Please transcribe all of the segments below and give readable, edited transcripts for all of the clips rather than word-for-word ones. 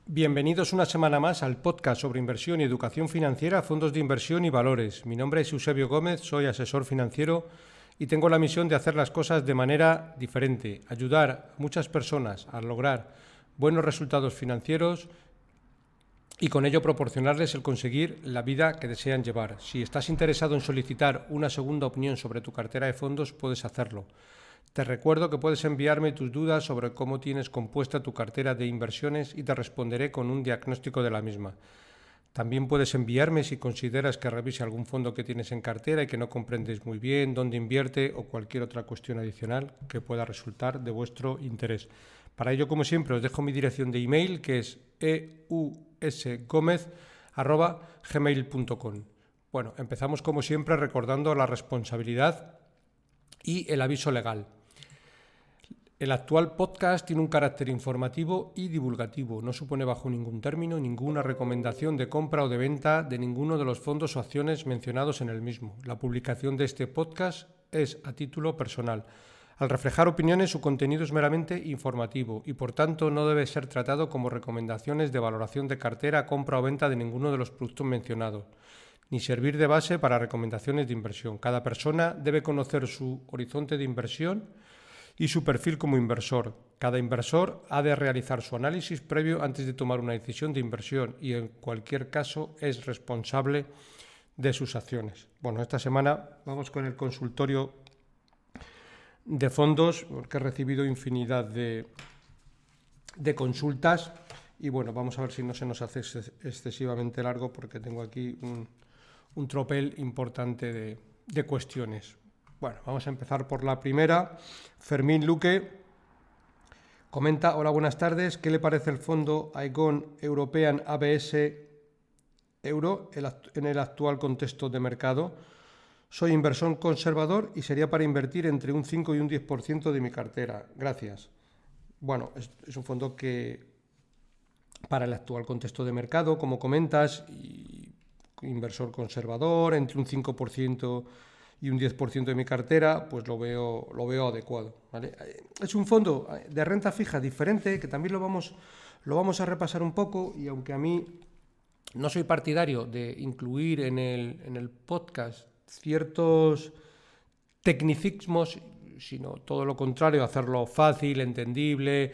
Bienvenidos una semana más al podcast sobre inversión y educación financiera, fondos de inversión y valores. Mi nombre es Eusebio Gómez, soy asesor financiero y tengo la misión de hacer las cosas de manera diferente, ayudar a muchas personas a lograr buenos resultados financieros y con ello proporcionarles el conseguir la vida que desean llevar. Si estás interesado en solicitar una segunda opinión sobre tu cartera de fondos, puedes hacerlo. Te recuerdo que puedes enviarme tus dudas sobre cómo tienes compuesta tu cartera de inversiones y te responderé con un diagnóstico de la misma. También puedes enviarme si consideras que revise algún fondo que tienes en cartera y que no comprendes muy bien dónde invierte o cualquier otra cuestión adicional que pueda resultar de vuestro interés. Para ello, como siempre, os dejo mi dirección de email, que es eusgomez@gmail.com. Bueno, empezamos como siempre recordando la responsabilidad y el aviso legal. El actual podcast tiene un carácter informativo y divulgativo. No supone bajo ningún término ninguna recomendación de compra o de venta de ninguno de los fondos o acciones mencionados en el mismo. La publicación de este podcast es a título personal. Al reflejar opiniones, su contenido es meramente informativo y, por tanto, no debe ser tratado como recomendaciones de valoración de cartera, compra o venta de ninguno de los productos mencionados, ni servir de base para recomendaciones de inversión. Cada persona debe conocer su horizonte de inversión y su perfil como inversor. Cada inversor ha de realizar su análisis previo antes de tomar una decisión de inversión y en cualquier caso es responsable de sus acciones. Bueno, esta semana vamos con el consultorio de fondos porque he recibido infinidad de consultas y bueno, vamos a ver si no se nos hace excesivamente largo porque tengo aquí un tropel importante de cuestiones. Bueno, vamos a empezar por la primera. Fermín Luque comenta: hola, buenas tardes. ¿Qué le parece el fondo Aegon European ABS Euro en el actual contexto de mercado? Soy inversor conservador y sería para invertir entre un 5 y un 10% de mi cartera. Gracias. Bueno, es un fondo que para el actual contexto de mercado, como comentas, inversor conservador, entre un 5% y un 10% de mi cartera, pues lo veo adecuado, ¿vale? Es un fondo de renta fija diferente, que también lo vamos a repasar un poco, y aunque a mí no soy partidario de incluir en el podcast ciertos tecnicismos, sino todo lo contrario, hacerlo fácil, entendible,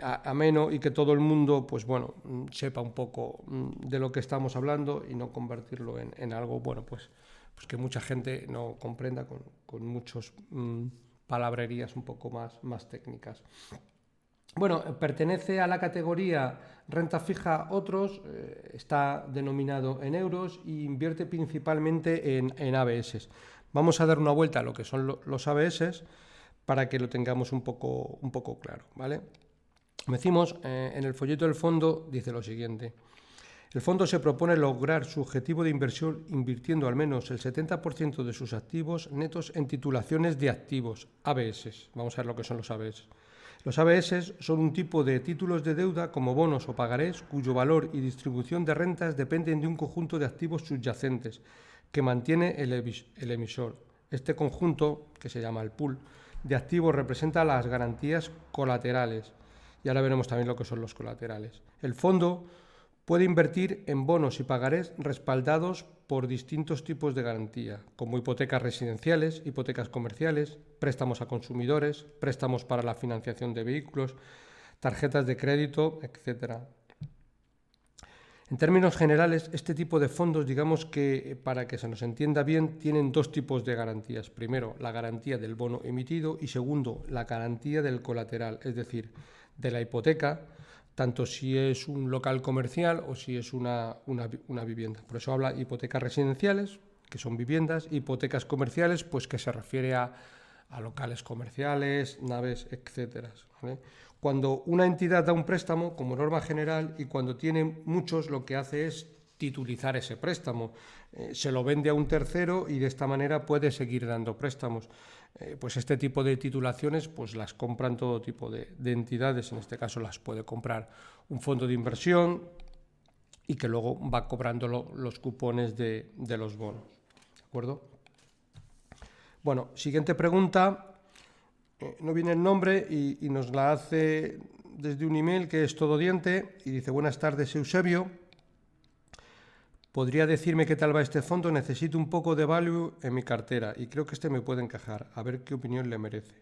ameno, y que todo el mundo pues bueno sepa un poco de lo que estamos hablando y no convertirlo en algo bueno pues que mucha gente no comprenda con muchos palabrerías un poco más técnicas. Bueno, pertenece a la categoría renta fija otros, está denominado en euros y invierte principalmente en ABS. Vamos a dar una vuelta a lo que son los ABS para que lo tengamos un poco claro, ¿vale? Decimos, en el folleto del fondo dice lo siguiente: el fondo se propone lograr su objetivo de inversión invirtiendo al menos el 70% de sus activos netos en titulaciones de activos, ABS. Vamos a ver lo que son los ABS. Los ABS son un tipo de títulos de deuda como bonos o pagarés cuyo valor y distribución de rentas dependen de un conjunto de activos subyacentes que mantiene el emisor. Este conjunto, que se llama el pool de activos, representa las garantías colaterales. Y ahora veremos también lo que son los colaterales. El fondo puede invertir en bonos y pagarés respaldados por distintos tipos de garantía, como hipotecas residenciales, hipotecas comerciales, préstamos a consumidores, préstamos para la financiación de vehículos, tarjetas de crédito, etc. En términos generales, este tipo de fondos, digamos que para que se nos entienda bien, tienen dos tipos de garantías. Primero, la garantía del bono emitido y segundo, la garantía del colateral, es decir, de la hipoteca, tanto si es un local comercial o si es una vivienda. Por eso habla hipotecas residenciales, que son viviendas, hipotecas comerciales, pues que se refiere a locales comerciales, naves, etcétera, ¿vale? Cuando una entidad da un préstamo, como norma general, y cuando tiene muchos, lo que hace es titulizar ese préstamo. Se lo vende a un tercero y de esta manera puede seguir dando préstamos. Pues este tipo de titulaciones pues las compran todo tipo de entidades. En este caso las puede comprar un fondo de inversión y que luego va cobrando los cupones de los bonos. ¿De acuerdo? Bueno, siguiente pregunta. No viene el nombre y nos la hace desde un email que es todo diente y dice: buenas tardes, Eusebio. ¿Podría decirme qué tal va este fondo? Necesito un poco de value en mi cartera y creo que este me puede encajar. A ver qué opinión le merece.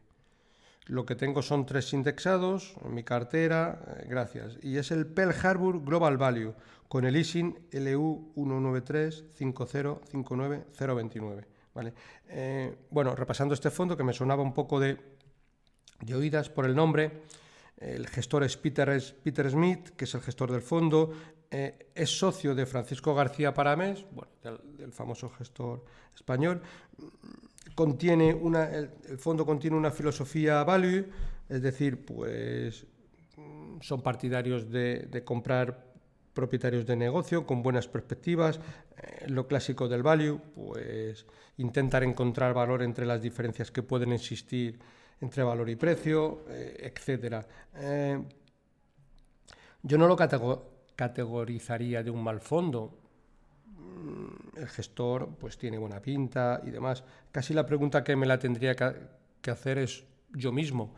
Lo que tengo son 3 indexados en mi cartera, gracias. Y es el Pearl Harbor Global Value con el ISIN LU 19350599029. ¿Vale? Bueno, repasando este fondo que me sonaba un poco de oídas por el nombre. El gestor es Peter Smith, que es el gestor del fondo. Es socio de Francisco García Paramés, bueno, del famoso gestor español. El fondo contiene una filosofía value, es decir, pues son partidarios de comprar propietarios de negocio con buenas perspectivas. Lo clásico del value, pues intentar encontrar valor entre las diferencias que pueden existir entre valor y precio, etcétera. Yo no lo categorizaría de un mal fondo. El gestor pues tiene buena pinta y demás. Casi la pregunta que me la tendría que hacer es yo mismo,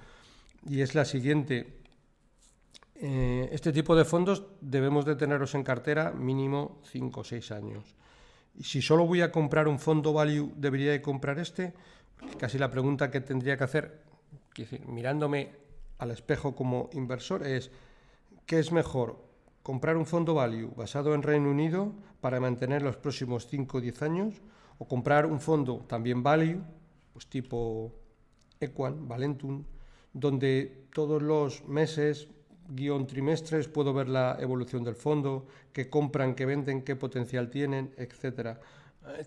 y es la siguiente. Este tipo de fondos debemos de tenerlos en cartera mínimo 5 o 6 años. Y si solo voy a comprar un fondo value, ¿debería de comprar este? Porque casi la pregunta que tendría que hacer, mirándome al espejo como inversor, es: ¿qué es mejor? ¿Comprar un fondo value basado en Reino Unido para mantener los próximos 5 o 10 años? ¿O comprar un fondo también value, pues tipo Equan, Valentum, donde todos los meses, trimestres, puedo ver la evolución del fondo, qué compran, qué venden, qué potencial tienen, etcétera?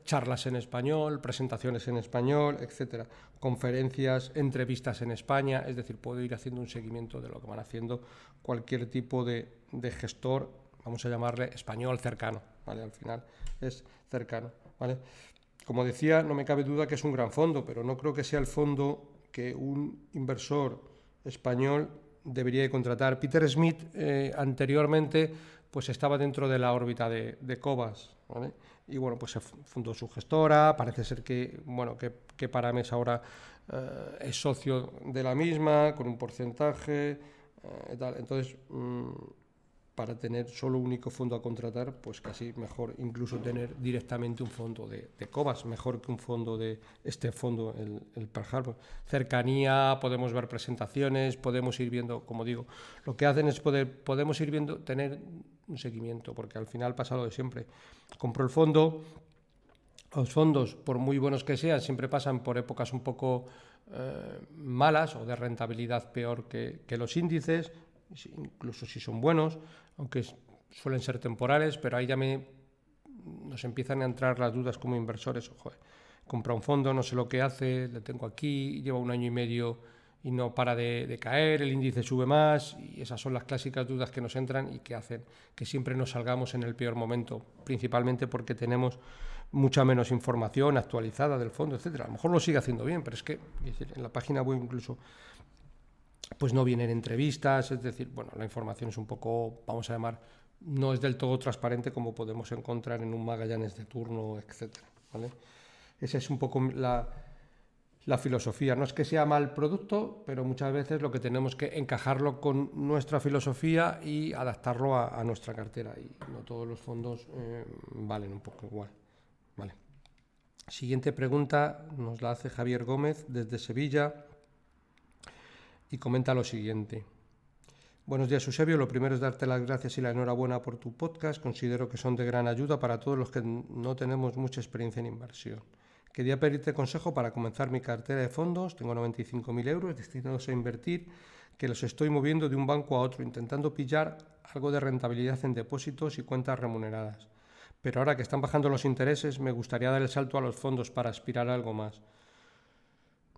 Charlas en español, presentaciones en español, etcétera, conferencias, entrevistas en España, es decir, puedo ir haciendo un seguimiento de lo que van haciendo cualquier tipo de gestor, vamos a llamarle español cercano, ¿vale? Al final es cercano, ¿vale? Como decía, no me cabe duda que es un gran fondo, pero no creo que sea el fondo que un inversor español debería de contratar. Peter Smith anteriormente pues estaba dentro de la órbita de Cobas, ¿vale? Y bueno, pues se fundó su gestora, parece ser que, bueno, que Paramés ahora es socio de la misma, con un porcentaje, tal. Entonces, para tener solo un único fondo a contratar, pues casi mejor incluso tener directamente un fondo de Cobas, mejor que un fondo de este fondo, el Pearl Harbor. Cercanía, podemos ver presentaciones, podemos ir viendo, como digo, lo que hacen es podemos ir viendo, tener un seguimiento, porque al final pasa lo de siempre. Compro el fondo, los fondos, por muy buenos que sean, siempre pasan por épocas un poco malas o de rentabilidad peor que los índices, incluso si son buenos, aunque suelen ser temporales, pero ahí ya nos empiezan a entrar las dudas como inversores. Ojo, compra un fondo, no sé lo que hace, le tengo aquí, lleva 1 año y medio y no para de caer, el índice sube más, y esas son las clásicas dudas que nos entran y que hacen que siempre nos salgamos en el peor momento, principalmente porque tenemos mucha menos información actualizada del fondo, etcétera. A lo mejor lo sigue haciendo bien, pero es que en la página web incluso pues no vienen entrevistas, es decir, bueno, la información es un poco, vamos a llamar, no es del todo transparente como podemos encontrar en un Magallanes de turno, etcétera, ¿vale? Esa es un poco la filosofía. No es que sea mal producto, pero muchas veces lo que tenemos que encajarlo con nuestra filosofía y adaptarlo a nuestra cartera, y no todos los fondos valen un poco igual, ¿vale? Siguiente pregunta nos la hace Javier Gómez desde Sevilla y comenta lo siguiente: buenos días, Eusebio. Lo primero es darte las gracias y la enhorabuena por tu podcast. Considero que son de gran ayuda para todos los que no tenemos mucha experiencia en inversión. Quería pedirte consejo para comenzar mi cartera de fondos. Tengo 95.000 euros destinados a invertir, que los estoy moviendo de un banco a otro, intentando pillar algo de rentabilidad en depósitos y cuentas remuneradas. Pero ahora que están bajando los intereses, me gustaría dar el salto a los fondos para aspirar a algo más.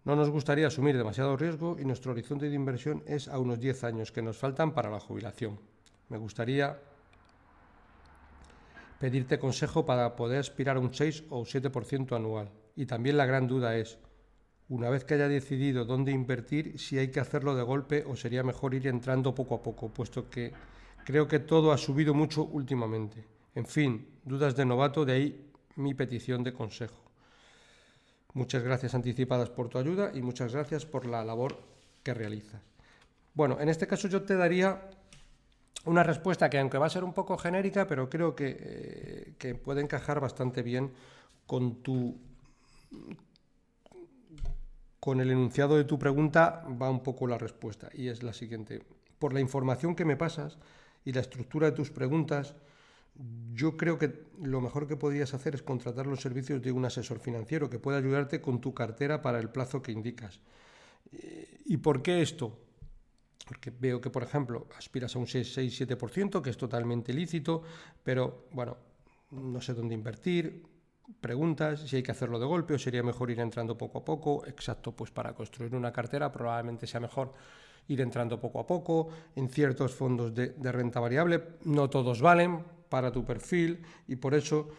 No nos gustaría asumir demasiado riesgo y nuestro horizonte de inversión es a unos 10 años que nos faltan para la jubilación. Me gustaría pedirte consejo para poder aspirar a un 6 o 7% anual. Y también la gran duda es, una vez que haya decidido dónde invertir, si hay que hacerlo de golpe o sería mejor ir entrando poco a poco, puesto que creo que todo ha subido mucho últimamente. En fin, dudas de novato, de ahí mi petición de consejo. Muchas gracias anticipadas por tu ayuda y muchas gracias por la labor que realizas. Bueno, en este caso yo te daría una respuesta que, aunque va a ser un poco genérica, pero creo que puede encajar bastante bien con con el enunciado de tu pregunta, va un poco la respuesta, y es la siguiente. Por la información que me pasas y la estructura de tus preguntas, yo creo que lo mejor que podrías hacer es contratar los servicios de un asesor financiero que pueda ayudarte con tu cartera para el plazo que indicas. ¿Y por qué esto? Porque veo que, por ejemplo, aspiras a un 6-7%, que es totalmente lícito, pero bueno, no sé dónde invertir, preguntas si hay que hacerlo de golpe o sería mejor ir entrando poco a poco. Exacto, pues para construir una cartera probablemente sea mejor ir entrando poco a poco en ciertos fondos de renta variable. No todos valen para tu perfil y por eso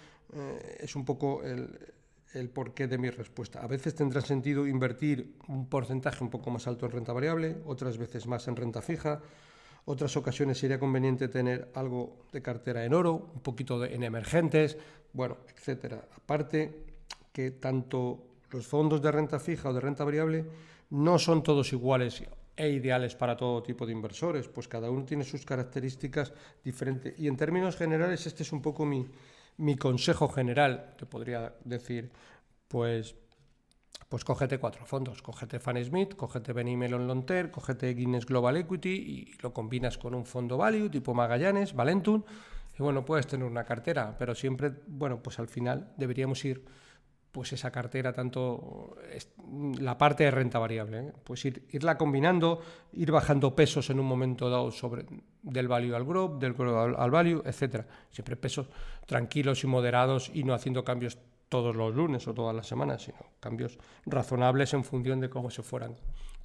es un poco el porqué de mi respuesta. A veces tendrá sentido invertir un porcentaje un poco más alto en renta variable, otras veces más en renta fija. Otras ocasiones sería conveniente tener algo de cartera en oro, un poquito en emergentes, bueno, etcétera. Aparte que tanto los fondos de renta fija o de renta variable no son todos iguales e ideales para todo tipo de inversores, pues cada uno tiene sus características diferentes. Y en términos generales, este es un poco mi consejo general. Te podría decir, pues cógete 4 fondos, cógete Fan Smith, cógete Benny Mellon Long Term, cógete Guinness Global Equity y lo combinas con un fondo value tipo Magallanes, Valentum, y bueno, puedes tener una cartera, pero siempre, bueno, pues al final deberíamos ir, pues esa cartera, tanto la parte de renta variable, pues irla combinando, ir bajando pesos en un momento dado del value al growth, del growth al value, etcétera. Siempre pesos tranquilos y moderados y no haciendo cambios todos los lunes o todas las semanas, sino cambios razonables en función de cómo se fueran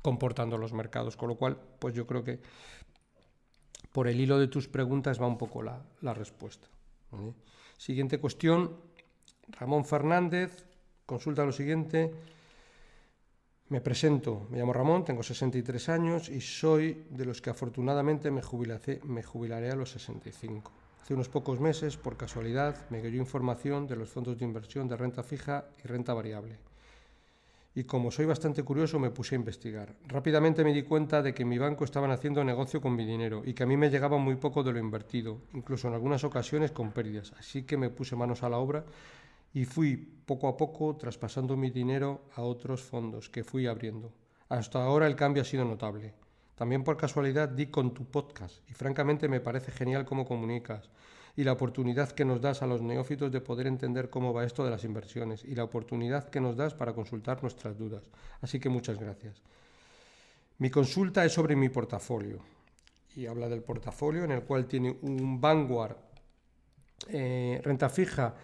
comportando los mercados. Con lo cual, pues yo creo que por el hilo de tus preguntas va un poco la respuesta. ¿Vale? Siguiente cuestión, Ramón Fernández consulta lo siguiente. Me presento, me llamo Ramón, tengo 63 años y soy de los que afortunadamente me jubilaré a los 65. Hace unos pocos meses, por casualidad, me cayó información de los fondos de inversión de renta fija y renta variable. Y como soy bastante curioso, me puse a investigar. Rápidamente me di cuenta de que en mi banco estaban haciendo negocio con mi dinero y que a mí me llegaba muy poco de lo invertido, incluso en algunas ocasiones con pérdidas. Así que me puse manos a la obra y fui poco a poco traspasando mi dinero a otros fondos que fui abriendo. Hasta ahora el cambio ha sido notable. También por casualidad di con tu podcast y francamente me parece genial cómo comunicas y la oportunidad que nos das a los neófitos de poder entender cómo va esto de las inversiones y la oportunidad que nos das para consultar nuestras dudas. Así que muchas gracias. Mi consulta es sobre mi portafolio y habla del portafolio en el cual tiene un Vanguard renta fija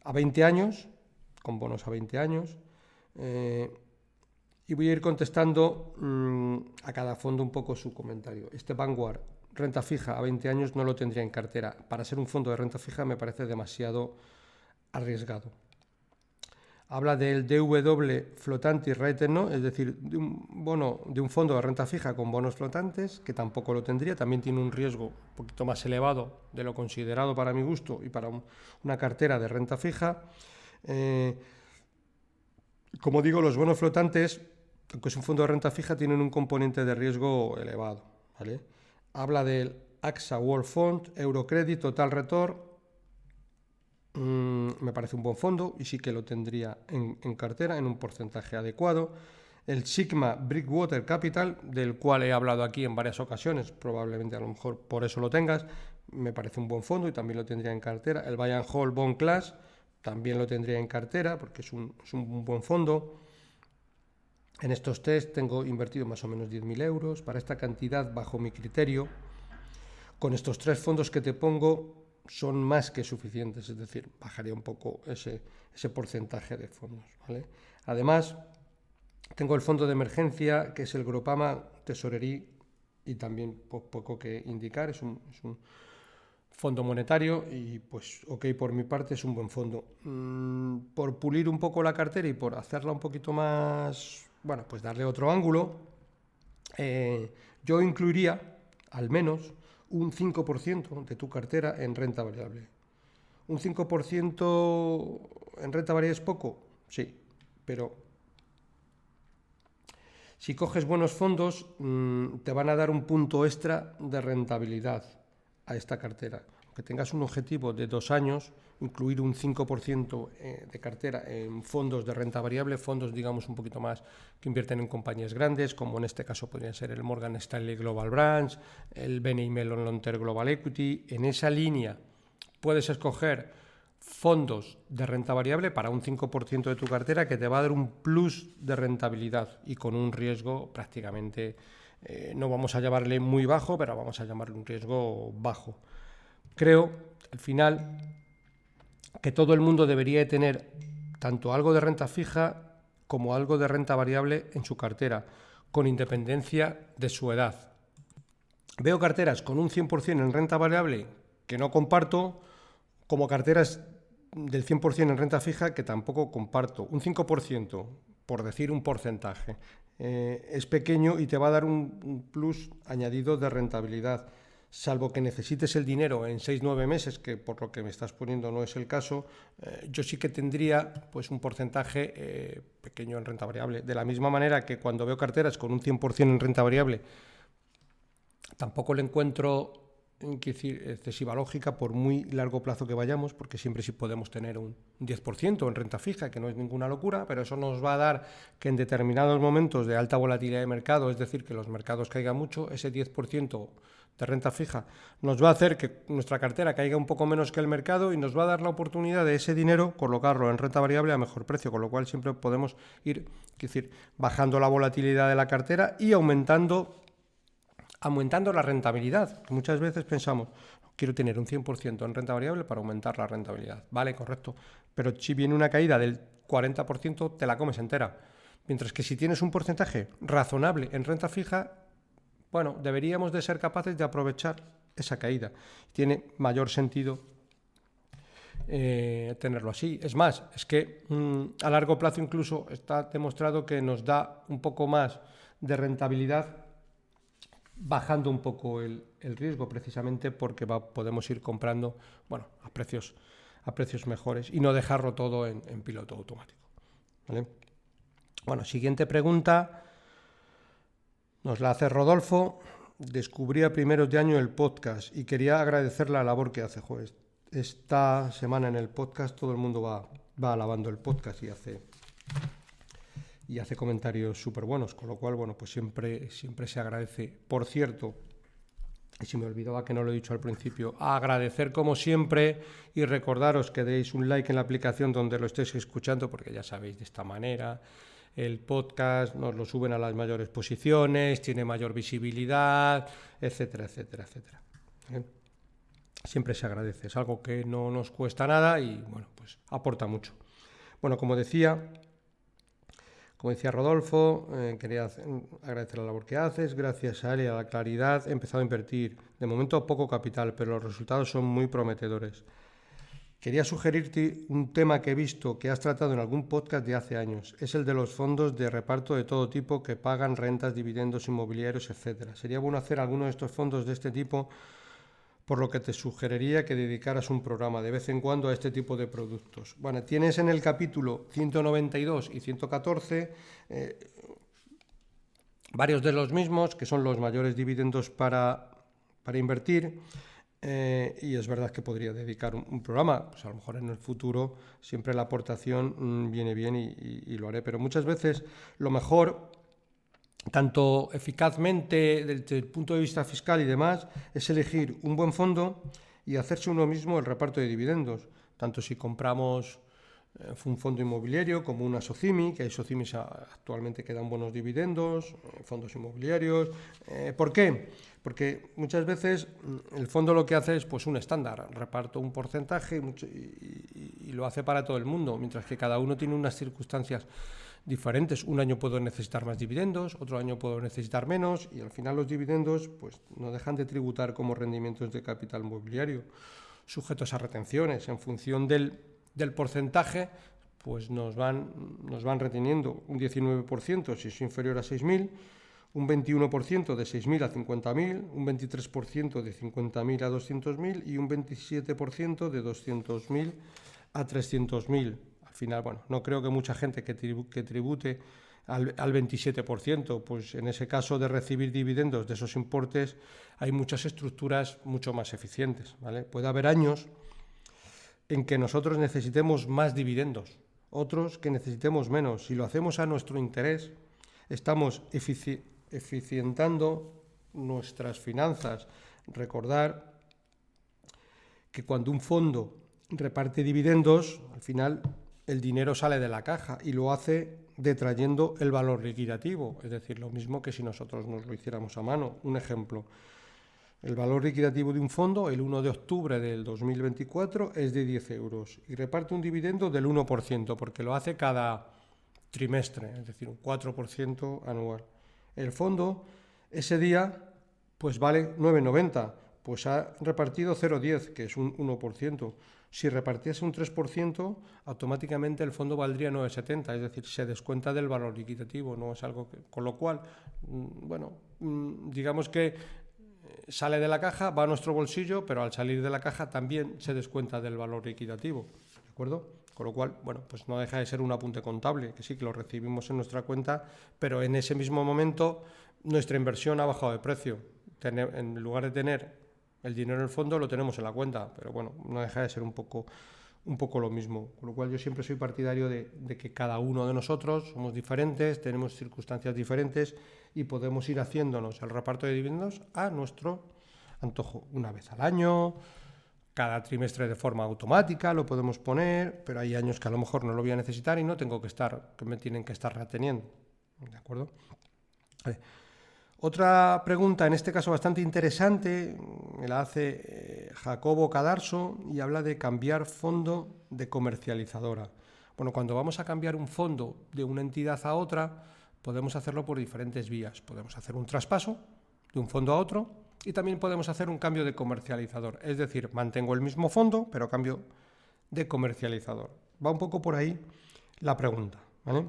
a 20 años, con bonos a 20 años, y voy a ir contestando a cada fondo un poco su comentario. Este Vanguard renta fija a 20 años no lo tendría en cartera. Para ser un fondo de renta fija me parece demasiado arriesgado. Habla del DW flotante y rate no, es decir, de un fondo de renta fija con bonos flotantes, que tampoco lo tendría, también tiene un riesgo un poquito más elevado de lo considerado para mi gusto y para una cartera de renta fija. Como digo, los bonos flotantes, aunque es un fondo de renta fija, tienen un componente de riesgo elevado, ¿vale? Habla del AXA World Fund, Eurocredit, Total Return. Me parece un buen fondo y sí que lo tendría en cartera en un porcentaje adecuado. El Sigma Brickwater Capital, del cual he hablado aquí en varias ocasiones, probablemente a lo mejor por eso lo tengas, me parece un buen fondo y también lo tendría en cartera. El Buy and Hold Bond Class también lo tendría en cartera porque es un buen fondo. En estos test tengo invertido más o menos 10.000 euros. Para esta cantidad, bajo mi criterio, con estos 3 fondos que te pongo, son más que suficientes, es decir, bajaría un poco ese porcentaje de fondos, ¿vale? Además, tengo el fondo de emergencia, que es el Groupama Tesorería, y también poco que indicar, es un fondo monetario y pues ok, por mi parte es un buen fondo. Por pulir un poco la cartera y por hacerla un poquito más, bueno, pues darle otro ángulo, yo incluiría al menos un 5% de tu cartera en renta variable. ¿Un 5% en renta variable es poco? Sí, pero Si coges buenos fondos, te van a dar un punto extra de rentabilidad a esta cartera. Aunque tengas un objetivo de 2 años, incluir un 5% de cartera en fondos de renta variable, fondos digamos un poquito más que invierten en compañías grandes, como en este caso podrían ser el Morgan Stanley Global Branch, el BNY Mellon Long Term Global Equity. En esa línea puedes escoger fondos de renta variable para un 5% de tu cartera que te va a dar un plus de rentabilidad y con un riesgo prácticamente, no vamos a llamarle muy bajo, pero vamos a llamarle un riesgo bajo. Creo, al final, que todo el mundo debería de tener tanto algo de renta fija como algo de renta variable en su cartera, con independencia de su edad. Veo carteras con un 100% en renta variable que no comparto, como carteras del 100% en renta fija que tampoco comparto. Un 5%, por decir un porcentaje, es pequeño y te va a dar un plus añadido de rentabilidad. Salvo que necesites el dinero en 6-9 meses, que por lo que me estás poniendo no es el caso, yo sí que tendría pues un porcentaje pequeño en renta variable. De la misma manera que cuando veo carteras con un 100% en renta variable, tampoco le encuentro excesiva lógica por muy largo plazo que vayamos, porque siempre sí podemos tener un 10% en renta fija, que no es ninguna locura, pero eso nos va a dar que en determinados momentos de alta volatilidad de mercado, es decir, que los mercados caigan mucho, ese 10% de renta fija nos va a hacer que nuestra cartera caiga un poco menos que el mercado y nos va a dar la oportunidad de ese dinero colocarlo en renta variable a mejor precio, con lo cual siempre podemos ir bajando la volatilidad de la cartera y aumentando la rentabilidad. Muchas veces pensamos, quiero tener un 100% en renta variable para aumentar la rentabilidad. Vale, correcto. Pero si viene una caída del 40%, te la comes entera. Mientras que si tienes un porcentaje razonable en renta fija, bueno, deberíamos de ser capaces de aprovechar esa caída. Tiene mayor sentido tenerlo así. Es más, es que a largo plazo incluso está demostrado que nos da un poco más de rentabilidad bajando un poco el riesgo, precisamente porque podemos ir comprando a precios mejores y no dejarlo todo en piloto automático. ¿Vale? Bueno, siguiente pregunta nos la hace Rodolfo. Descubrí a primeros de año el podcast y quería agradecer la labor que hace. Joder, esta semana en el podcast todo el mundo va alabando el podcast y hace comentarios súper buenos, con lo cual, pues siempre se agradece. Por cierto, y si me olvidaba que no lo he dicho al principio, agradecer como siempre y recordaros que deis un like en la aplicación donde lo estéis escuchando, porque ya sabéis, de esta manera el podcast nos lo suben a las mayores posiciones, tiene mayor visibilidad, etcétera, etcétera, etcétera. Siempre se agradece, es algo que no nos cuesta nada y pues aporta mucho. Bueno, como decía Rodolfo, quería agradecer la labor que haces. Gracias a él y a la claridad he empezado a invertir. De momento poco capital, pero los resultados son muy prometedores. Quería sugerirte un tema que he visto que has tratado en algún podcast de hace años. Es el de los fondos de reparto de todo tipo que pagan rentas, dividendos inmobiliarios, etc. Sería bueno hacer alguno de estos fondos de este tipo, por lo que te sugeriría que dedicaras un programa de vez en cuando a este tipo de productos. Bueno, tienes en el capítulo 192 y 114 varios de los mismos, que son los mayores dividendos para invertir, y es verdad que podría dedicar un programa, pues a lo mejor en el futuro siempre la aportación viene bien y lo haré, pero muchas veces lo mejor, tanto eficazmente desde el punto de vista fiscal y demás, es elegir un buen fondo y hacerse uno mismo el reparto de dividendos, tanto si compramos un fondo inmobiliario como una SOCIMI, que hay SOCIMIs actualmente que dan buenos dividendos, fondos inmobiliarios. ¿Por qué? Porque muchas veces el fondo lo que hace es pues un estándar, reparto un porcentaje y lo hace para todo el mundo, mientras que cada uno tiene unas circunstancias diferentes. Un año puedo necesitar más dividendos, otro año puedo necesitar menos, y al final los dividendos pues no dejan de tributar como rendimientos de capital mobiliario, sujetos a retenciones. En función del porcentaje, pues nos van reteniendo un 19% si es inferior a 6.000, un 21% de 6.000 a 50.000, un 23% de 50.000 a 200.000 y un 27% de 200.000 a 300.000. Al final, no creo que mucha gente que tribute al 27%. Pues en ese caso de recibir dividendos de esos importes hay muchas estructuras mucho más eficientes, ¿vale? Puede haber años en que nosotros necesitemos más dividendos, otros que necesitemos menos. Si lo hacemos a nuestro interés, estamos eficientando nuestras finanzas. Recordar que cuando un fondo reparte dividendos, al final el dinero sale de la caja y lo hace detrayendo el valor liquidativo, es decir, lo mismo que si nosotros nos lo hiciéramos a mano. Un ejemplo, el valor liquidativo de un fondo el 1 de octubre del 2024 es de 10 euros y reparte un dividendo del 1% porque lo hace cada trimestre, es decir, un 4% anual. El fondo ese día pues vale 9,90, pues ha repartido 0,10, que es un 1%. Si repartiese un 3%, automáticamente el fondo valdría 9,70, es decir, se descuenta del valor liquidativo, no es algo que, con lo cual, bueno, digamos que sale de la caja, va a nuestro bolsillo, pero al salir de la caja también se descuenta del valor liquidativo, ¿de acuerdo? Con lo cual, bueno, pues no deja de ser un apunte contable, que sí que lo recibimos en nuestra cuenta, pero en ese mismo momento nuestra inversión ha bajado de precio. En lugar de tener el dinero en el fondo, lo tenemos en la cuenta, pero bueno, no deja de ser un poco lo mismo. Con lo cual yo siempre soy partidario de que cada uno de nosotros somos diferentes, tenemos circunstancias diferentes y podemos ir haciéndonos el reparto de dividendos a nuestro antojo, una vez al año, cada trimestre de forma automática lo podemos poner, pero hay años que a lo mejor no lo voy a necesitar y no tengo que me tienen que estar reteniendo. ¿De acuerdo? Vale. Otra pregunta, en este caso bastante interesante, me la hace Jacobo Cadarso y habla de cambiar fondo de comercializadora. Bueno, cuando vamos a cambiar un fondo de una entidad a otra, podemos hacerlo por diferentes vías. Podemos hacer un traspaso de un fondo a otro y también podemos hacer un cambio de comercializador. Es decir, mantengo el mismo fondo, pero cambio de comercializador. Va un poco por ahí la pregunta, ¿vale?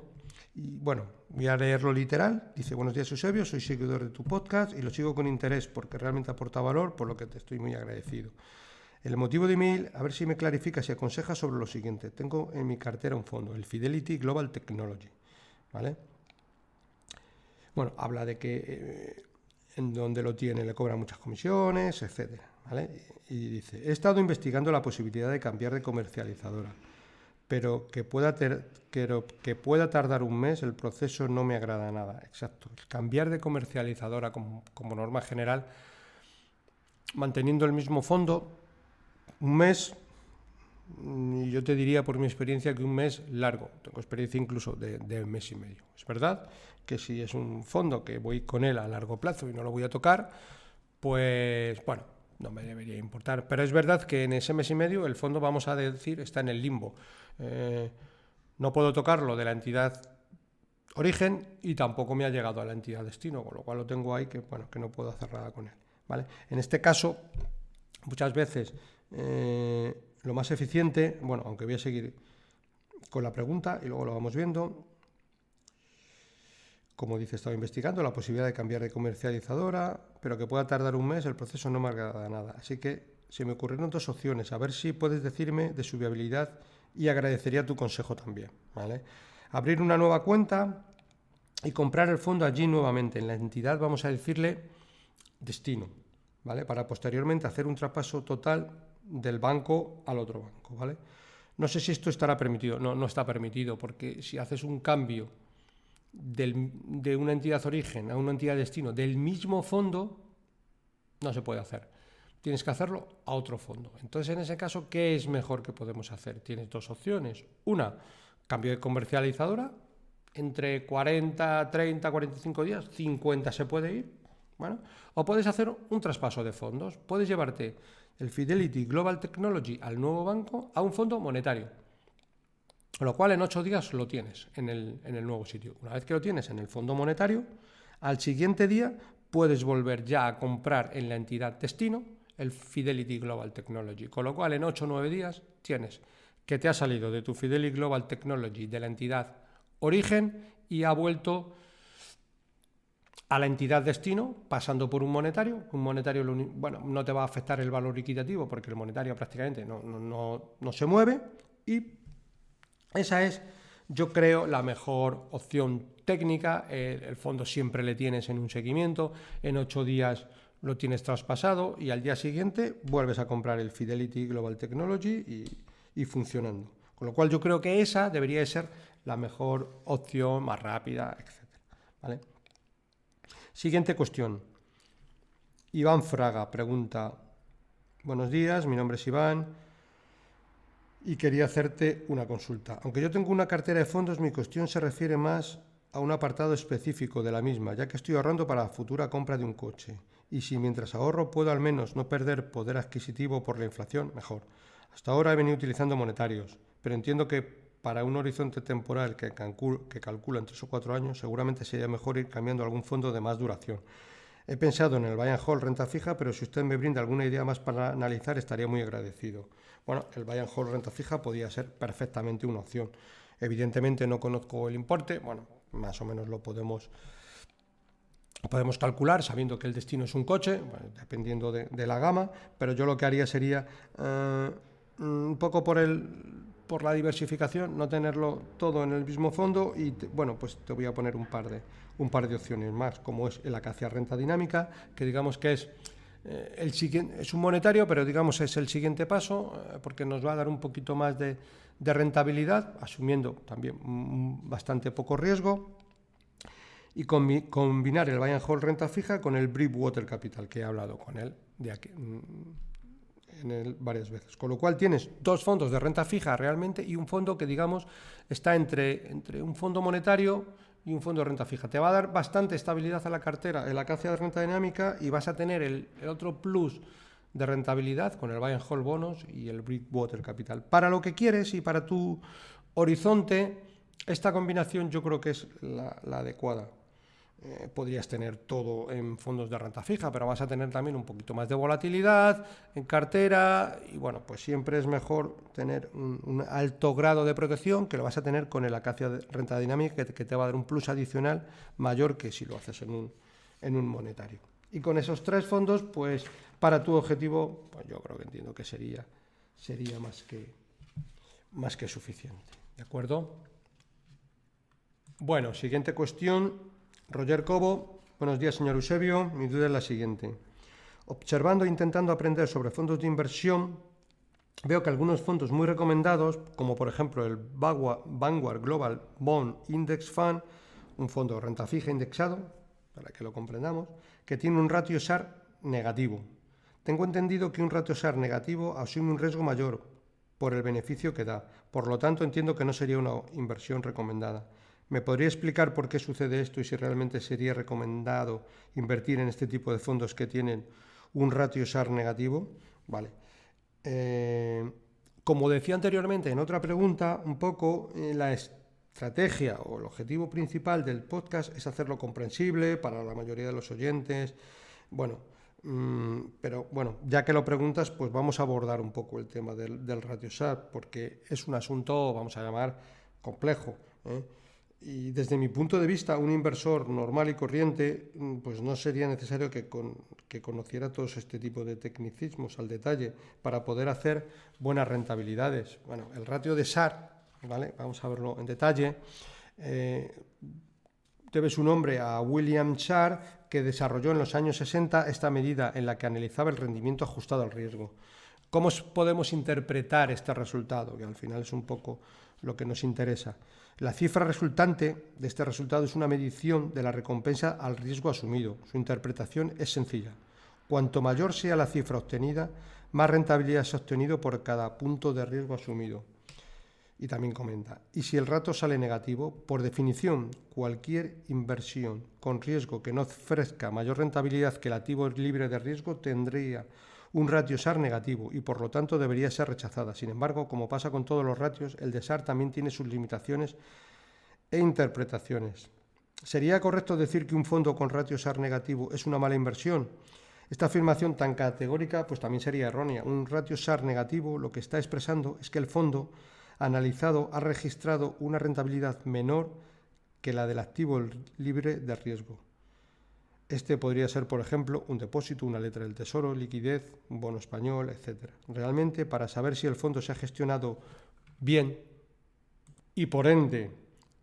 Y bueno, voy a leerlo literal. Dice: buenos días, Eusebio, soy seguidor de tu podcast y lo sigo con interés porque realmente aporta valor, por lo que te estoy muy agradecido. El motivo de mi email, a ver si me clarificas y aconsejas sobre lo siguiente. Tengo en mi cartera un fondo, el Fidelity Global Technology, ¿vale? Bueno, habla de que en donde lo tiene le cobran muchas comisiones, etcétera, ¿vale? Y dice: he estado investigando la posibilidad de cambiar de comercializadora, pero que pueda tardar un mes, el proceso no me agrada nada. Exacto. El cambiar de comercializadora como norma general, manteniendo el mismo fondo, un mes, y yo te diría por mi experiencia que un mes largo. Tengo experiencia incluso de un mes y medio. Es verdad que si es un fondo que voy con él a largo plazo y no lo voy a tocar, pues bueno, no me debería importar. Pero es verdad que en ese mes y medio el fondo, vamos a decir, está en el limbo. No puedo tocarlo de la entidad origen y tampoco me ha llegado a la entidad destino, con lo cual lo tengo ahí que no puedo hacer nada con él, ¿vale? En este caso, muchas veces lo más eficiente, bueno, aunque voy a seguir con la pregunta y luego lo vamos viendo. Como dice, estaba investigando la posibilidad de cambiar de comercializadora, pero que pueda tardar un mes, el proceso no me agrada nada. Así que se me ocurrieron dos opciones, a ver si puedes decirme de su viabilidad y agradecería tu consejo también, ¿vale? Abrir una nueva cuenta y comprar el fondo allí nuevamente. En la entidad vamos a decirle destino, ¿vale? Para posteriormente hacer un traspaso total del banco al otro banco, ¿vale? No sé si esto estará permitido. No está permitido, porque si haces un cambio de una entidad origen a una entidad destino del mismo fondo, no se puede hacer. Tienes que hacerlo a otro fondo. Entonces, en ese caso, ¿qué es mejor que podemos hacer? Tienes dos opciones. Una, cambio de comercializadora, entre 40, 30, 45 días, 50 se puede ir. Bueno, o puedes hacer un traspaso de fondos. Puedes llevarte el Fidelity Global Technology al nuevo banco a un fondo monetario. Con lo cual en 8 días lo tienes en el nuevo sitio. Una vez que lo tienes en el fondo monetario, al siguiente día puedes volver ya a comprar en la entidad destino el Fidelity Global Technology. Con lo cual en 8 o 9 días tienes que te ha salido de tu Fidelity Global Technology de la entidad origen y ha vuelto a la entidad destino pasando por un monetario. Un monetario, bueno, no te va a afectar el valor liquidativo porque el monetario prácticamente no se mueve, y esa es yo creo, la mejor opción técnica. El fondo siempre le tienes en un seguimiento, en 8 días lo tienes traspasado y al día siguiente vuelves a comprar el Fidelity Global Technology y funcionando. Con lo cual yo creo que esa debería de ser la mejor opción, más rápida, etc. ¿Vale? Siguiente cuestión. Iván Fraga pregunta: buenos días, mi nombre es Iván y quería hacerte una consulta. Aunque yo tengo una cartera de fondos, mi cuestión se refiere más a un apartado específico de la misma, ya que estoy ahorrando para la futura compra de un coche. Y si mientras ahorro puedo al menos no perder poder adquisitivo por la inflación, mejor. Hasta ahora he venido utilizando monetarios, pero entiendo que para un horizonte temporal que calcula en 3 o 4 años, seguramente sería mejor ir cambiando algún fondo de más duración. He pensado en el buy and hold renta fija, pero si usted me brinda alguna idea más para analizar, estaría muy agradecido. Bueno, el buy and hold renta fija podría ser perfectamente una opción. Evidentemente no conozco el importe, bueno, más o menos lo podemos calcular sabiendo que el destino es un coche, bueno, dependiendo de la gama, pero yo lo que haría sería un poco por la diversificación, no tenerlo todo en el mismo fondo y bueno, pues te voy a poner un par de opciones más, como es el Acacia Renta Dinámica, que digamos que es el siguiente, es un monetario, pero digamos es el siguiente paso, porque nos va a dar un poquito más de rentabilidad, asumiendo también bastante poco riesgo, y combinar el buy and hold renta fija con el Bridgewater Capital, que he hablado con él de aquí, en él varias veces. Con lo cual tienes 2 fondos de renta fija realmente y un fondo que, digamos, está entre un fondo monetario y un fondo de renta fija. Te va a dar bastante estabilidad a la cartera, el Acacia de renta dinámica, y vas a tener el otro plus de rentabilidad con el buy and hold bonos y el Bridgewater Capital. Para lo que quieres y para tu horizonte, esta combinación yo creo que es la adecuada. Podrías tener todo en fondos de renta fija, pero vas a tener también un poquito más de volatilidad en cartera y bueno, pues siempre es mejor tener un alto grado de protección, que lo vas a tener con el Acacia de renta dinámica, que te va a dar un plus adicional mayor que si lo haces en un monetario. Y con esos 3 fondos, pues para tu objetivo, pues yo creo que entiendo que sería más que suficiente. ¿De acuerdo? Bueno, siguiente cuestión. Roger Cobo: buenos días, señor Eusebio. Mi duda es la siguiente. Observando e intentando aprender sobre fondos de inversión, veo que algunos fondos muy recomendados, como por ejemplo el Vanguard Global Bond Index Fund, un fondo de renta fija indexado, para que lo comprendamos, que tiene un ratio SAR negativo. Tengo entendido que un ratio SAR negativo asume un riesgo mayor por el beneficio que da. Por lo tanto, entiendo que no sería una inversión recomendada. ¿Me podría explicar por qué sucede esto y si realmente sería recomendado invertir en este tipo de fondos que tienen un ratio SAR negativo? Vale. Como decía anteriormente en otra pregunta, un poco la estrategia o el objetivo principal del podcast es hacerlo comprensible para la mayoría de los oyentes. Bueno, pero bueno, ya que lo preguntas, pues vamos a abordar un poco el tema del ratio SAR, porque es un asunto, vamos a llamar, complejo, ¿eh? Y desde mi punto de vista, un inversor normal y corriente, pues no sería necesario que conociera todos este tipo de tecnicismos al detalle para poder hacer buenas rentabilidades. Bueno, el ratio de SAR, ¿vale? Vamos a verlo en detalle. Debe su nombre a William Sharpe, que desarrolló en los años 60 esta medida en la que analizaba el rendimiento ajustado al riesgo. ¿Cómo podemos interpretar este resultado? Que al final es un poco lo que nos interesa. La cifra resultante de este resultado es una medición de la recompensa al riesgo asumido. Su interpretación es sencilla. Cuanto mayor sea la cifra obtenida, más rentabilidad se ha obtenido por cada punto de riesgo asumido. Y también comenta: y si el ratio sale negativo, por definición, cualquier inversión con riesgo que no ofrezca mayor rentabilidad que el activo libre de riesgo tendría un ratio SAR negativo y por lo tanto debería ser rechazada. Sin embargo, como pasa con todos los ratios, el de SAR también tiene sus limitaciones e interpretaciones. ¿Sería correcto decir que un fondo con ratio SAR negativo es una mala inversión? Esta afirmación tan categórica pues también sería errónea. Un ratio SAR negativo lo que está expresando es que el fondo analizado ha registrado una rentabilidad menor que la del activo libre de riesgo. Este podría ser, por ejemplo, un depósito, una letra del tesoro, liquidez, un bono español, etc. Realmente, para saber si el fondo se ha gestionado bien y por ende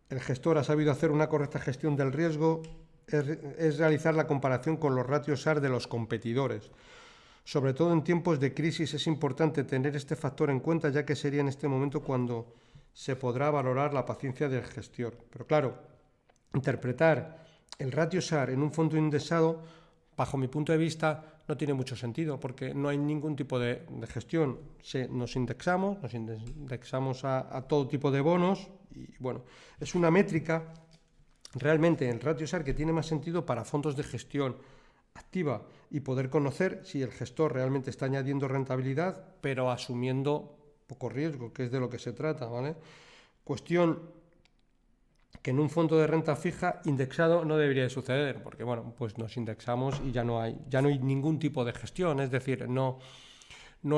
el gestor ha sabido hacer una correcta gestión del riesgo, es realizar la comparación con los ratios SAR de los competidores. Sobre todo en tiempos de crisis es importante tener este factor en cuenta, ya que sería en este momento cuando se podrá valorar la paciencia del gestor. Pero claro, interpretar el ratio SAR en un fondo indexado, bajo mi punto de vista, no tiene mucho sentido, porque no hay ningún tipo de gestión. Nos indexamos a todo tipo de bonos y bueno, es una métrica realmente el ratio SAR que tiene más sentido para fondos de gestión activa y poder conocer si el gestor realmente está añadiendo rentabilidad, pero asumiendo poco riesgo, que es de lo que se trata, ¿vale? Cuestión que en un fondo de renta fija indexado no debería de suceder, porque bueno, pues nos indexamos y ya no hay ningún tipo de gestión, es decir, no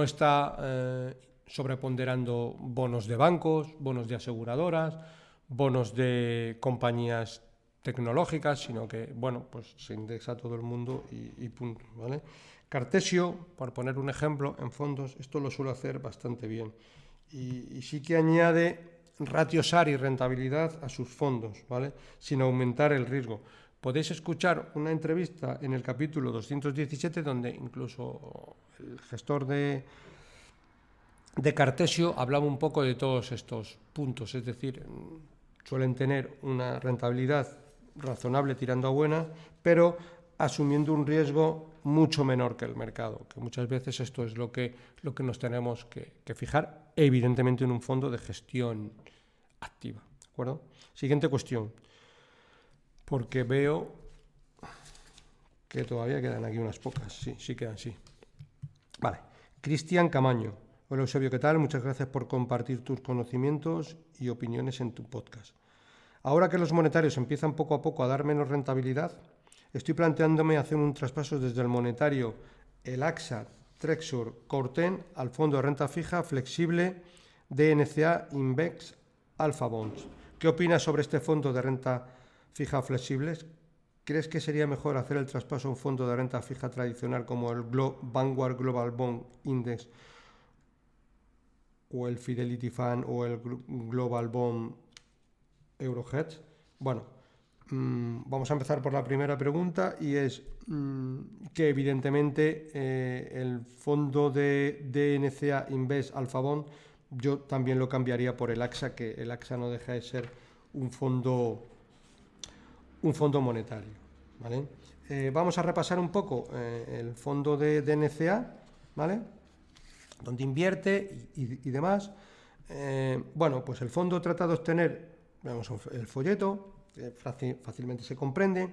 está sobreponderando bonos de bancos, bonos de aseguradoras, bonos de compañías tecnológicas, sino que bueno, pues se indexa a todo el mundo y punto, ¿vale? Cartesio, por poner un ejemplo, en fondos, esto lo suele hacer bastante bien y sí que añade ratio SAR y rentabilidad a sus fondos, ¿vale? Sin aumentar el riesgo. Podéis escuchar una entrevista en el capítulo 217 donde incluso el gestor de Cartesio hablaba un poco de todos estos puntos, es decir, suelen tener una rentabilidad razonable tirando a buena, pero asumiendo un riesgo mucho menor que el mercado, que muchas veces esto es lo que nos tenemos que fijar, evidentemente en un fondo de gestión activa, ¿de acuerdo? Siguiente cuestión, porque veo que todavía quedan aquí unas pocas, sí quedan, sí. Vale, Cristian Camaño. Hola Eusebio, ¿qué tal? Muchas gracias por compartir tus conocimientos y opiniones en tu podcast. Ahora que los monetarios empiezan poco a poco a dar menos rentabilidad, estoy planteándome hacer un traspaso desde el monetario, el AXA Trexor Corten, al fondo de renta fija flexible DNCA Invex Alpha Bonds. ¿Qué opinas sobre este fondo de renta fija flexibles? ¿Crees que sería mejor hacer el traspaso a un fondo de renta fija tradicional como el Vanguard Global Bond Index o el Fidelity Fund o el Global Bond Eurohedge? Bueno, vamos a empezar por la primera pregunta y es que evidentemente el fondo de DNCA Invest Alpha Bond yo también lo cambiaría por el AXA, que el AXA no deja de ser un fondo monetario, ¿vale? Vamos a repasar un poco el fondo de DNCA, ¿vale? Donde invierte y demás. Bueno, pues el fondo trata de obtener, vemos el folleto, fácilmente se comprende.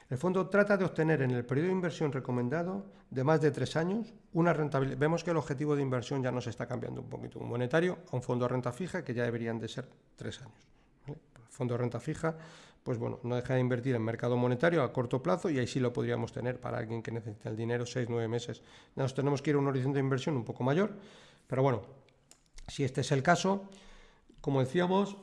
El fondo trata de obtener en el periodo de inversión recomendado de más de 3 años una rentabilidad. Vemos que el objetivo de inversión ya nos está cambiando un poquito, un monetario a un fondo de renta fija que ya deberían de ser 3 años. ¿Vale? El fondo de renta fija, pues bueno, no deja de invertir en mercado monetario a corto plazo y ahí sí lo podríamos tener para alguien que necesita el dinero 6-9 meses. Nos tenemos que ir a un horizonte de inversión un poco mayor, pero bueno, si este es el caso, como decíamos,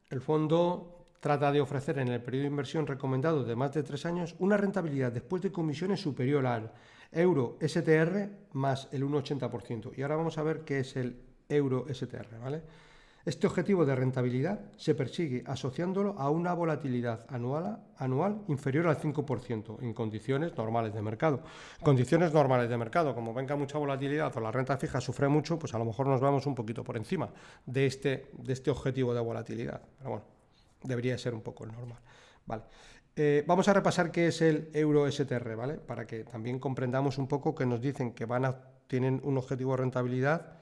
el fondo trata de ofrecer en el periodo de inversión recomendado de más de 3 años una rentabilidad después de comisiones superior al euro STR más el 1,80%. Y ahora vamos a ver qué es el euro STR, ¿vale? Este objetivo de rentabilidad se persigue asociándolo a una volatilidad anual inferior al 5% en condiciones normales de mercado. Condiciones normales de mercado, como venga mucha volatilidad o la renta fija sufre mucho, pues a lo mejor nos vamos un poquito por encima de este objetivo de volatilidad. Pero bueno, debería ser un poco el normal. Vale. Vamos a repasar qué es el euro STR, ¿vale? Para que también comprendamos un poco que nos dicen que tienen un objetivo de rentabilidad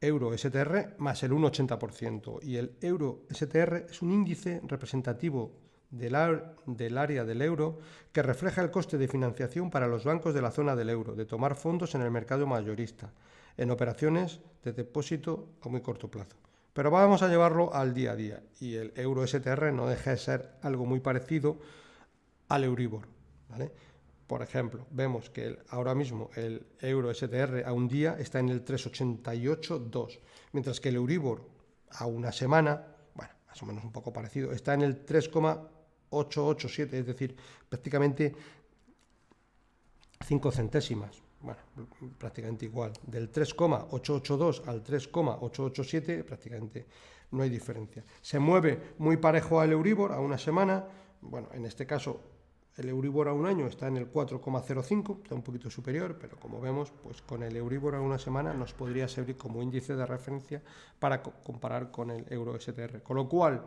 euro STR más el 1,80%. Y el euro STR es un índice representativo del área del euro que refleja el coste de financiación para los bancos de la zona del euro, de tomar fondos en el mercado mayorista, en operaciones de depósito a muy corto plazo. Pero vamos a llevarlo al día a día y el euro STR no deja de ser algo muy parecido al Euribor, ¿vale? Por ejemplo, vemos que ahora mismo el euro STR a un día está en el 3,88,2, mientras que el Euribor a una semana, bueno, más o menos un poco parecido, está en el 3,887, es decir, prácticamente 5 centésimas, bueno, prácticamente igual. Del 3,882 al 3,887 prácticamente no hay diferencia. Se mueve muy parejo al Euribor a una semana. Bueno, en este caso el Euribor a un año está en el 4,05, está un poquito superior, pero como vemos, pues con el Euribor a una semana nos podría servir como índice de referencia para comparar con el Euro STR. Con lo cual,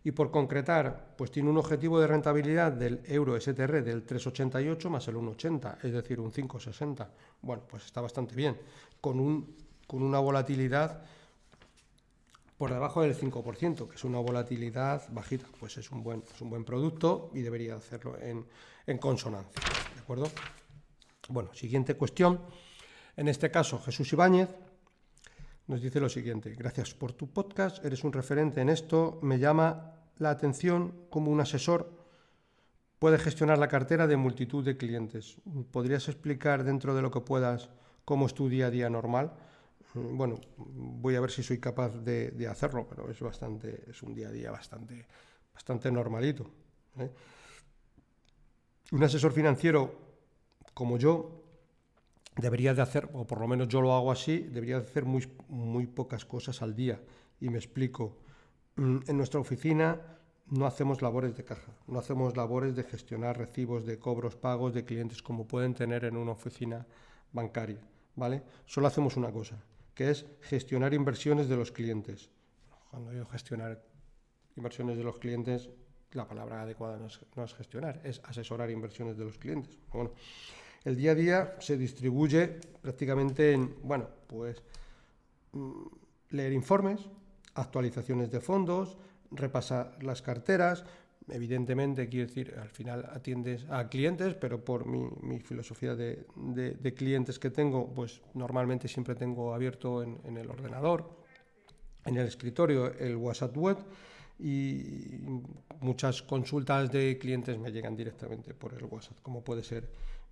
y por concretar, pues tiene un objetivo de rentabilidad del Euro STR del 3,88 más el 1,80, es decir, un 5,60. Bueno, pues está bastante bien, con una volatilidad por debajo del 5%, que es una volatilidad bajita. Pues es un buen producto y debería hacerlo en consonancia, ¿de acuerdo? Bueno, siguiente cuestión. En este caso, Jesús Ibáñez nos dice lo siguiente: gracias por tu podcast, eres un referente en esto, me llama la atención cómo un asesor puede gestionar la cartera de multitud de clientes. ¿Podrías explicar dentro de lo que puedas cómo es tu día a día normal? Bueno, voy a ver si soy capaz de hacerlo, pero es un día a día bastante normalito, ¿eh? Un asesor financiero como yo debería de hacer, o por lo menos yo lo hago así, debería de hacer muy pocas cosas al día. Y me explico. En nuestra oficina no hacemos labores de caja, no hacemos labores de gestionar recibos de cobros, pagos de clientes como pueden tener en una oficina bancaria, ¿vale? Solo hacemos una cosa, que es gestionar inversiones de los clientes. Cuando digo gestionar inversiones de los clientes, la palabra adecuada no es gestionar, es asesorar inversiones de los clientes. Bueno, el día a día se distribuye prácticamente en, bueno, pues leer informes, actualizaciones de fondos, repasar las carteras. Evidentemente, quiero decir, al final atiendes a clientes, pero por mi filosofía de clientes que tengo, pues normalmente siempre tengo abierto en el ordenador, en el escritorio, el WhatsApp web, y muchas consultas de clientes me llegan directamente por el WhatsApp, como puede ser: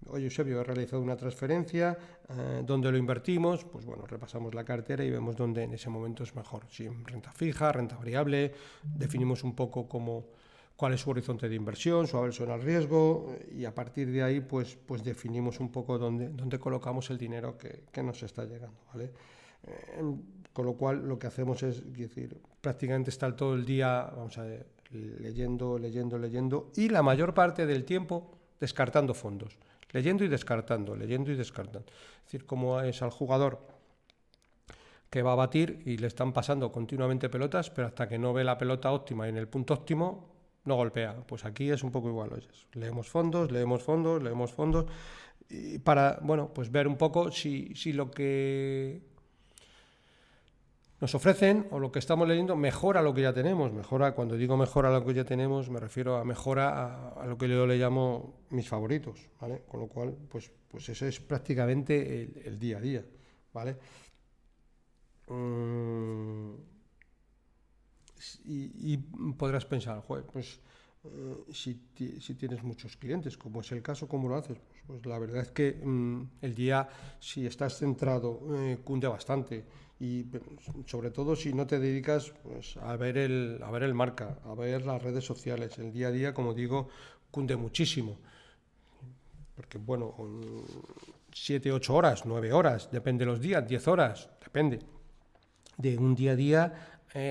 oye, Eusebio, he realizado una transferencia, ¿dónde lo invertimos? Pues bueno, repasamos la cartera y vemos dónde en ese momento es mejor, si en renta fija, renta variable, definimos un poco cuál es su horizonte de inversión, su aversión al riesgo, y a partir de ahí pues definimos un poco dónde colocamos el dinero que nos está llegando, ¿vale? Con lo cual lo que hacemos es decir, prácticamente estar todo el día, vamos a ver, leyendo, y la mayor parte del tiempo descartando fondos, leyendo y descartando. Es decir, como es al jugador que va a batir y le están pasando continuamente pelotas, pero hasta que no ve la pelota óptima y en el punto óptimo no golpea. Pues aquí es un poco igual. Leemos fondos, y para, bueno, pues ver un poco si lo que nos ofrecen o lo que estamos leyendo mejora lo que ya tenemos. Cuando digo mejora lo que ya tenemos, me refiero a mejora a lo que yo le llamo mis favoritos, ¿vale? Con lo cual, pues ese es prácticamente el día a día, ¿vale? Y podrás pensar, joder, pues si tienes muchos clientes, como es el caso, ¿cómo lo haces? Pues la verdad es que el día, si estás centrado, cunde bastante. Y sobre todo si no te dedicas pues, a ver el marca, a ver las redes sociales. El día a día, como digo, cunde muchísimo. Porque, bueno, 7, 8 horas, 9 horas, depende de los días, 10 horas, depende. De un día a día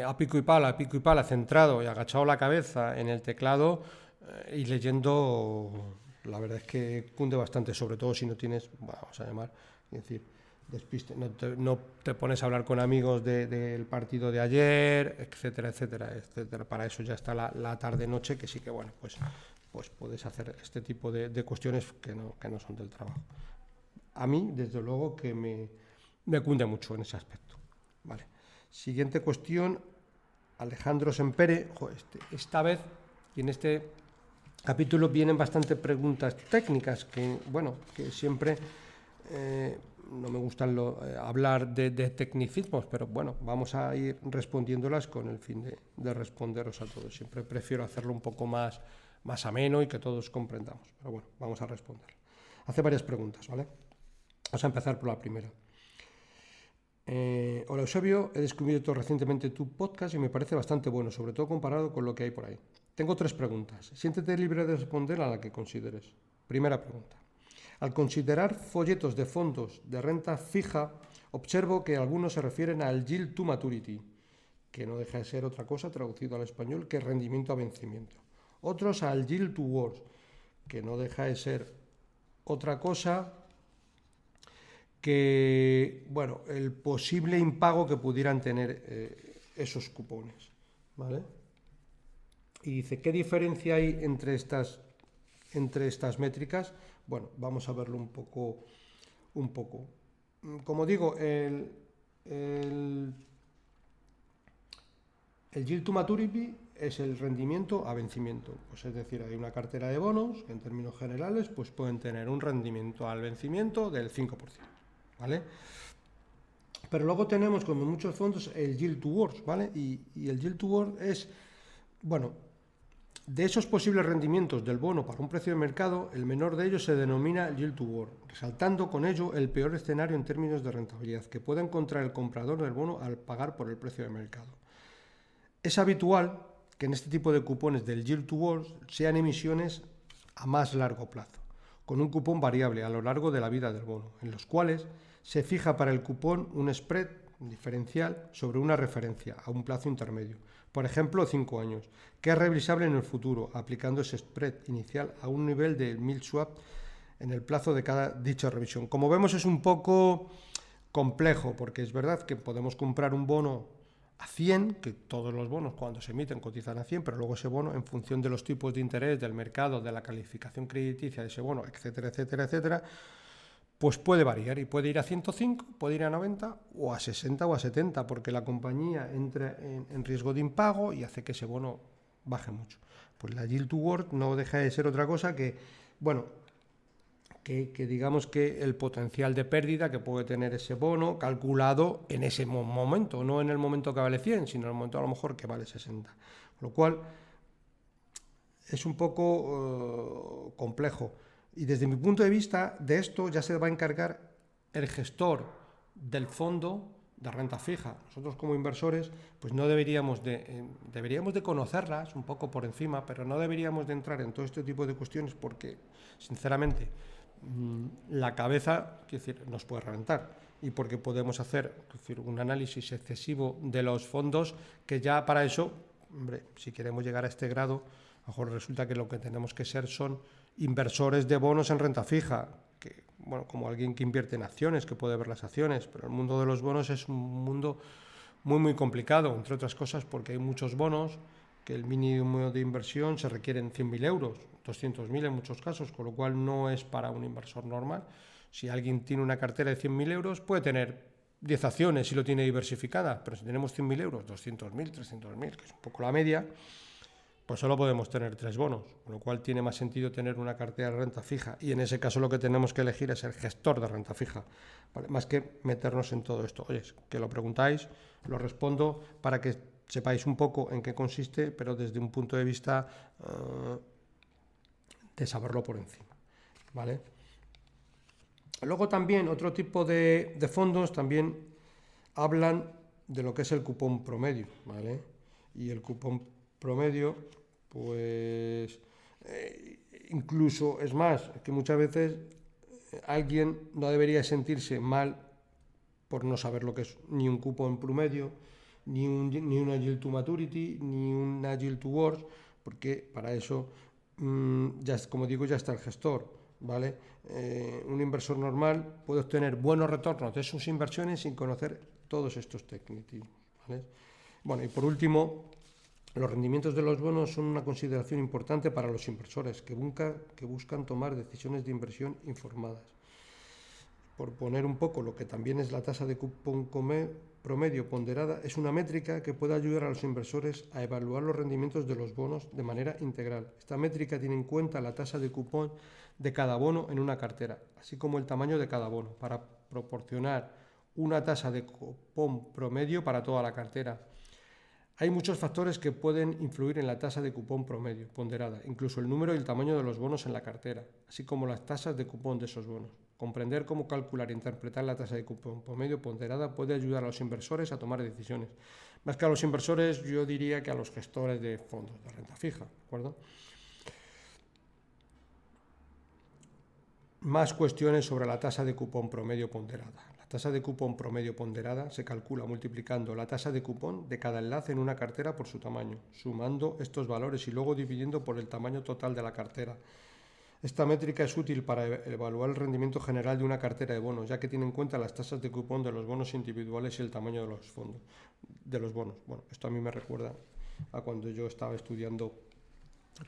a pico y pala, centrado y agachado la cabeza en el teclado y leyendo, la verdad es que cunde bastante, sobre todo si no tienes, vamos a llamar, es decir, despiste, no te pones a hablar con amigos del partido de ayer, etcétera. Para eso ya está la tarde-noche, que sí que, bueno, pues puedes hacer este tipo de cuestiones que no son del trabajo. A mí, desde luego, que me cunde mucho en ese aspecto. Vale. Siguiente cuestión, Alejandro Sempere. Esta vez, y en este capítulo vienen bastante preguntas técnicas que siempre no me gustan hablar de tecnicismos, pero bueno, vamos a ir respondiéndolas con el fin de responderos a todos. Siempre prefiero hacerlo un poco más ameno y que todos comprendamos, pero bueno, vamos a responder. Hace varias preguntas, ¿vale? Vamos a empezar por la primera. Hola Eusebio, he descubierto recientemente tu podcast y me parece bastante bueno, sobre todo comparado con lo que hay por ahí. Tengo 3 preguntas. Siéntete libre de responder a la que consideres. Primera pregunta. Al considerar folletos de fondos de renta fija, observo que algunos se refieren al yield to maturity, que no deja de ser otra cosa, traducido al español, que rendimiento a vencimiento. Otros al yield to worst, que no deja de ser otra cosa que, bueno, el posible impago que pudieran tener esos cupones, ¿vale? Y dice, ¿qué diferencia hay entre estas métricas? Bueno, vamos a verlo un poco. Como digo, el yield to maturity es el rendimiento a vencimiento. Pues es decir, hay una cartera de bonos que en términos generales pues pueden tener un rendimiento al vencimiento del 5%, ¿vale? Pero luego tenemos, como en muchos fondos, el yield to worst, ¿vale? Y el yield to worst es, bueno, de esos posibles rendimientos del bono para un precio de mercado, el menor de ellos se denomina yield to worst, resaltando con ello el peor escenario en términos de rentabilidad que pueda encontrar el comprador del bono al pagar por el precio de mercado. Es habitual que en este tipo de cupones del yield to worst sean emisiones a más largo plazo, con un cupón variable a lo largo de la vida del bono, en los cuales se fija para el cupón un spread diferencial sobre una referencia a un plazo intermedio, por ejemplo 5 años, que es revisable en el futuro, aplicando ese spread inicial a un nivel de yield swap en el plazo de cada dicha revisión. Como vemos, es un poco complejo, porque es verdad que podemos comprar un bono a 100, que todos los bonos cuando se emiten cotizan a 100, pero luego ese bono, en función de los tipos de interés, del mercado, de la calificación crediticia de ese bono, etcétera, etcétera, etcétera, pues puede variar y puede ir a 105, puede ir a 90 o a 60 o a 70, porque la compañía entra en riesgo de impago y hace que ese bono baje mucho. Pues la yield to worst no deja de ser otra cosa que, bueno, que digamos que el potencial de pérdida que puede tener ese bono calculado en ese momento, no en el momento que vale 100, sino en el momento a lo mejor que vale 60. Con lo cual es un poco complejo. Y desde mi punto de vista, de esto ya se va a encargar el gestor del fondo de renta fija. Nosotros como inversores pues no deberíamos de conocerlas un poco por encima, pero no deberíamos de entrar en todo este tipo de cuestiones porque, sinceramente, la cabeza, quiero decir, nos puede reventar, y porque podemos hacer, decir, un análisis excesivo de los fondos, que ya para eso, hombre, si queremos llegar a este grado, a lo mejor resulta que lo que tenemos que ser son inversores de bonos en renta fija, que, bueno, como alguien que invierte en acciones, que puede ver las acciones, pero el mundo de los bonos es un mundo muy, muy complicado, entre otras cosas porque hay muchos bonos que el mínimo de inversión se requieren 100.000 euros, 200.000 en muchos casos, con lo cual no es para un inversor normal. Si alguien tiene una cartera de 100.000 euros, puede tener 10 acciones si lo tiene diversificada, pero si tenemos 100.000 euros, 200.000, 300.000, que es un poco la media, pues solo podemos tener 3 bonos, con lo cual tiene más sentido tener una cartera de renta fija, y en ese caso lo que tenemos que elegir es el gestor de renta fija, ¿vale? Más que meternos en todo esto. Oye, que lo preguntáis, lo respondo para que sepáis un poco en qué consiste, pero desde un punto de vista de saberlo por encima, ¿vale? Luego también otro tipo de fondos también hablan de lo que es el cupón promedio, ¿vale? Y el cupón promedio, pues incluso es más, que muchas veces alguien no debería sentirse mal por no saber lo que es ni un cupón promedio, ni una yield to maturity, ni una yield to worst, porque para eso, ya, como digo, ya está el gestor, ¿vale? Un inversor normal puede obtener buenos retornos de sus inversiones sin conocer todos estos técnicos, ¿vale? Bueno, y por último, los rendimientos de los bonos son una consideración importante para los inversores que buscan tomar decisiones de inversión informadas. Por poner un poco lo que también es la tasa de cupón promedio ponderada, es una métrica que puede ayudar a los inversores a evaluar los rendimientos de los bonos de manera integral. Esta métrica tiene en cuenta la tasa de cupón de cada bono en una cartera, así como el tamaño de cada bono, para proporcionar una tasa de cupón promedio para toda la cartera. Hay muchos factores que pueden influir en la tasa de cupón promedio ponderada, incluso el número y el tamaño de los bonos en la cartera, así como las tasas de cupón de esos bonos. Comprender cómo calcular e interpretar la tasa de cupón promedio ponderada puede ayudar a los inversores a tomar decisiones. Más que a los inversores, yo diría que a los gestores de fondos de renta fija, ¿de acuerdo? Más cuestiones sobre la tasa de cupón promedio ponderada. La tasa de cupón promedio ponderada se calcula multiplicando la tasa de cupón de cada enlace en una cartera por su tamaño, sumando estos valores y luego dividiendo por el tamaño total de la cartera. Esta métrica es útil para evaluar el rendimiento general de una cartera de bonos, ya que tiene en cuenta las tasas de cupón de los bonos individuales y el tamaño de los fondos, de los bonos. Bueno, esto a mí me recuerda a cuando yo estaba estudiando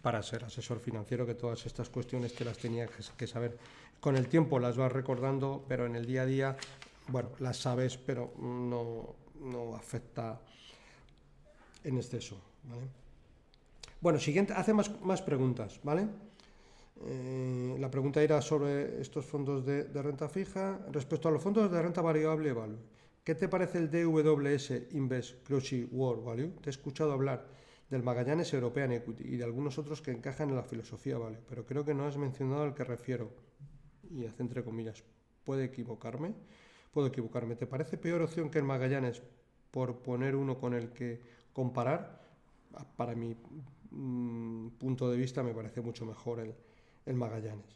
para ser asesor financiero, que todas estas cuestiones te las tenía que saber. Con el tiempo las vas recordando, pero en el día a día, bueno, las sabes, pero no afecta en exceso, ¿vale? Bueno, siguiente, hace más preguntas, ¿vale? La pregunta era sobre estos fondos de renta fija. Respecto a los fondos de renta variable value, ¿qué te parece el DWS Invest Crucial World Value? Te he escuchado hablar del Magallanes European Equity y de algunos otros que encajan en la filosofía value, pero creo que no has mencionado al que refiero. Y hace entre comillas, ¿puedo equivocarme? ¿Te parece peor opción que el Magallanes por poner uno con el que comparar? Para mi punto de vista me parece mucho mejor el Magallanes.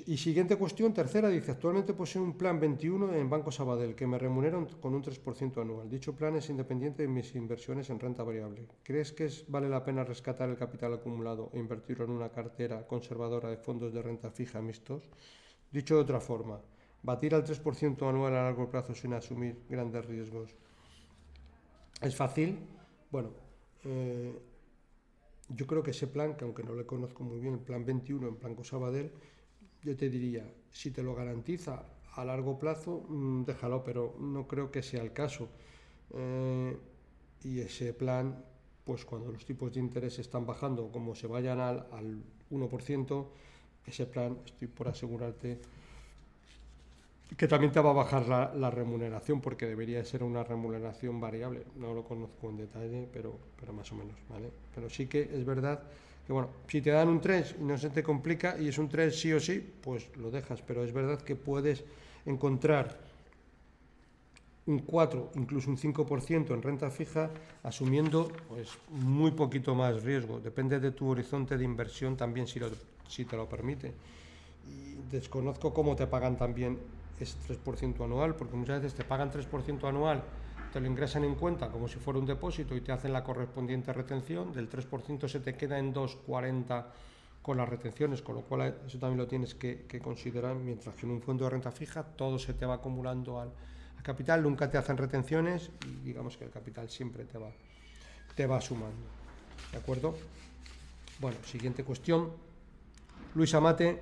Y siguiente cuestión, tercera, dice: actualmente poseo un plan 21 en Banco Sabadell que me remunera con un 3% anual. Dicho plan es independiente de mis inversiones en renta variable. ¿Crees que vale la pena rescatar el capital acumulado e invertirlo en una cartera conservadora de fondos de renta fija mixtos? Dicho de otra forma, ¿batir al 3% anual a largo plazo sin asumir grandes riesgos es fácil? Bueno, yo creo que ese plan, que aunque no le conozco muy bien, el plan 21 en Banco Sabadell, yo te diría, si te lo garantiza a largo plazo, déjalo, pero no creo que sea el caso. Y ese plan, pues cuando los tipos de interés están bajando, como se vayan al 1%, ese plan, estoy por asegurarte que también te va a bajar la remuneración, porque debería ser una remuneración variable. No lo conozco en detalle, pero más o menos, ¿vale? Pero sí que es verdad que, bueno, si te dan un 3 y no se te complica y es un 3 sí o sí, pues lo dejas. Pero es verdad que puedes encontrar un 4, incluso un 5% en renta fija, asumiendo pues muy poquito más riesgo. Depende de tu horizonte de inversión también, si te lo permite. Y desconozco cómo te pagan también ese 3% anual, porque muchas veces te pagan 3% anual, te lo ingresan en cuenta como si fuera un depósito y te hacen la correspondiente retención. Del 3% se te queda en 2,40 con las retenciones, con lo cual eso también lo tienes que considerar, mientras que en un fondo de renta fija todo se te va acumulando al capital, nunca te hacen retenciones y digamos que el capital siempre te va sumando. ¿De acuerdo? Bueno, siguiente cuestión. Luis Amate: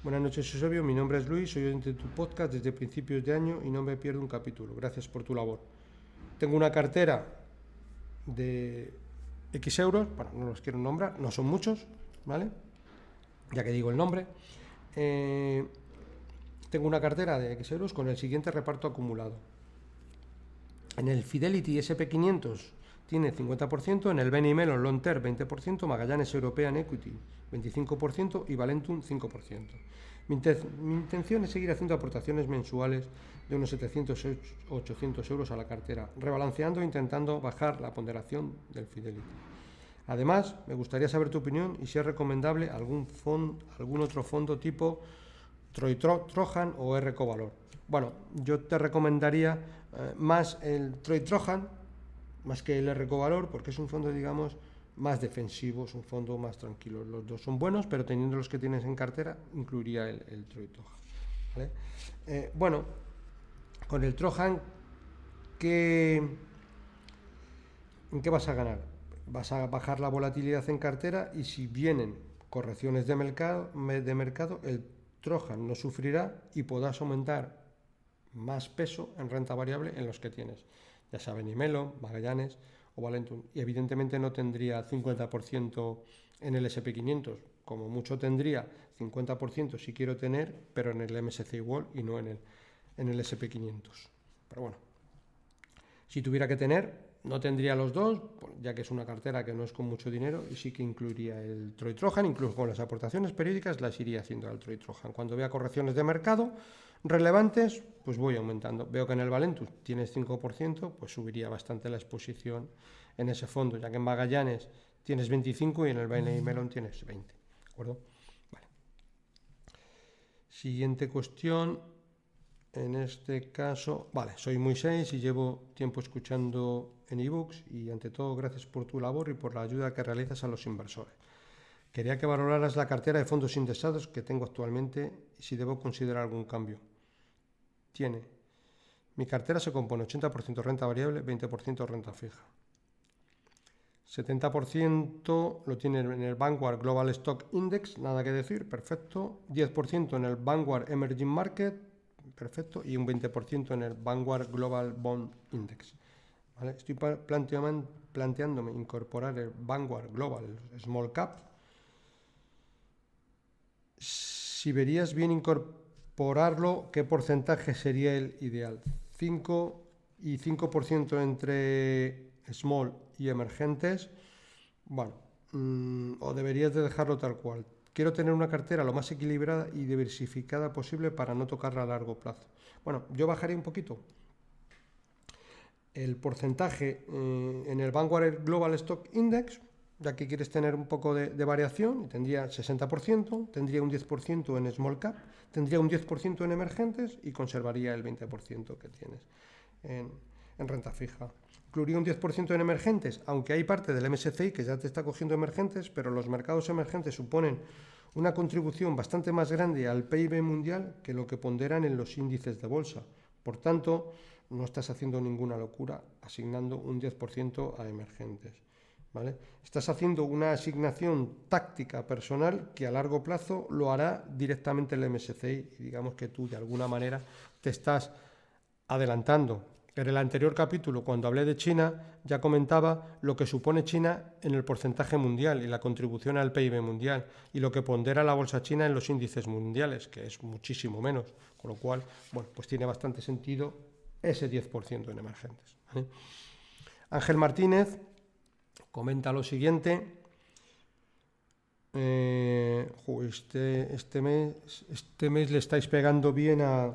buenas noches, Eusebio. Mi nombre es Luis, soy oyente de tu podcast desde principios de año y no me pierdo un capítulo. Gracias por tu labor. Tengo una cartera de X euros, bueno, no los quiero nombrar, no son muchos, ¿vale? Ya que digo el nombre. Tengo una cartera de X euros con el siguiente reparto acumulado. En el Fidelity SP500 tiene 50%, en el Benny Mellon Long Term 20%, Magallanes European Equity 25% y Valentum 5%. Mi intención es seguir haciendo aportaciones mensuales de unos 700-800 euros a la cartera, rebalanceando e intentando bajar la ponderación del Fidelity. Además, me gustaría saber tu opinión y si es recomendable algún otro fondo tipo Trojan o Recovalor. Bueno, yo te recomendaría más el Trojan más que el Recovalor, porque es un fondo, digamos, más defensivo, es un fondo más tranquilo. Los dos son buenos, pero teniendo los que tienes en cartera, incluiría el Trojan, ¿vale? Bueno, con el Trojan, ¿en qué vas a ganar? Vas a bajar la volatilidad en cartera y si vienen correcciones de mercado, el Trojan no sufrirá y podrás aumentar más peso en renta variable en los que tienes, ya sea Benny Mellon, Magallanes o Valentum. Y evidentemente no tendría 50% en el SP500, como mucho tendría 50% si quiero tener, pero en el MSCI World y no en el SP500. Pero bueno, si tuviera que tener, no tendría los dos, ya que es una cartera que no es con mucho dinero, y sí que incluiría el Trojan, incluso con las aportaciones periódicas las iría haciendo al Trojan. Cuando vea correcciones de mercado relevantes, pues voy aumentando. Veo que en el Valentum tienes 5%, pues subiría bastante la exposición en ese fondo, ya que en Magallanes tienes 25 y en el Benny Mellon tienes 20. ¿De acuerdo? Siguiente cuestión. En este caso, vale, soy Moisés y llevo tiempo escuchando en ebooks y ante todo gracias por tu labor y por la ayuda que realizas a los inversores. Quería que valoraras la cartera de fondos indexados que tengo actualmente y si debo considerar algún cambio. Mi cartera se compone 80% renta variable, 20% renta fija. 70% lo tiene en el Vanguard Global Stock Index, nada que decir, perfecto. 10% en el Vanguard Emerging Market, perfecto. Y un 20% en el Vanguard Global Bond Index. ¿Vale? Estoy planteándome incorporar el Vanguard Global Small Cap. Si verías bien incorporarlo, ¿qué porcentaje sería el ideal? 5 y 5% entre small y emergentes. Bueno, o deberías de dejarlo tal cual. Quiero tener una cartera lo más equilibrada y diversificada posible para no tocarla a largo plazo. Bueno, yo bajaré un poquito el porcentaje en el Vanguard Global Stock Index, ya que quieres tener un poco de variación, tendría 60%, tendría un 10% en small cap, tendría un 10% en emergentes y conservaría el 20% que tienes en renta fija. Incluiría un 10% en emergentes, aunque hay parte del MSCI que ya te está cogiendo emergentes, pero los mercados emergentes suponen una contribución bastante más grande al PIB mundial que lo que ponderan en los índices de bolsa. Por tanto, no estás haciendo ninguna locura asignando un 10% a emergentes. ¿Vale? Estás haciendo una asignación táctica personal que a largo plazo lo hará directamente el MSCI y digamos que tú de alguna manera te estás adelantando. En el anterior capítulo, cuando hablé de China, ya comentaba lo que supone China en el porcentaje mundial y la contribución al PIB mundial y lo que pondera la bolsa china en los índices mundiales, que es muchísimo menos, con lo cual, bueno, pues tiene bastante sentido ese 10% en emergentes. ¿Vale? Ángel Martínez comenta lo siguiente. Este mes le estáis pegando bien a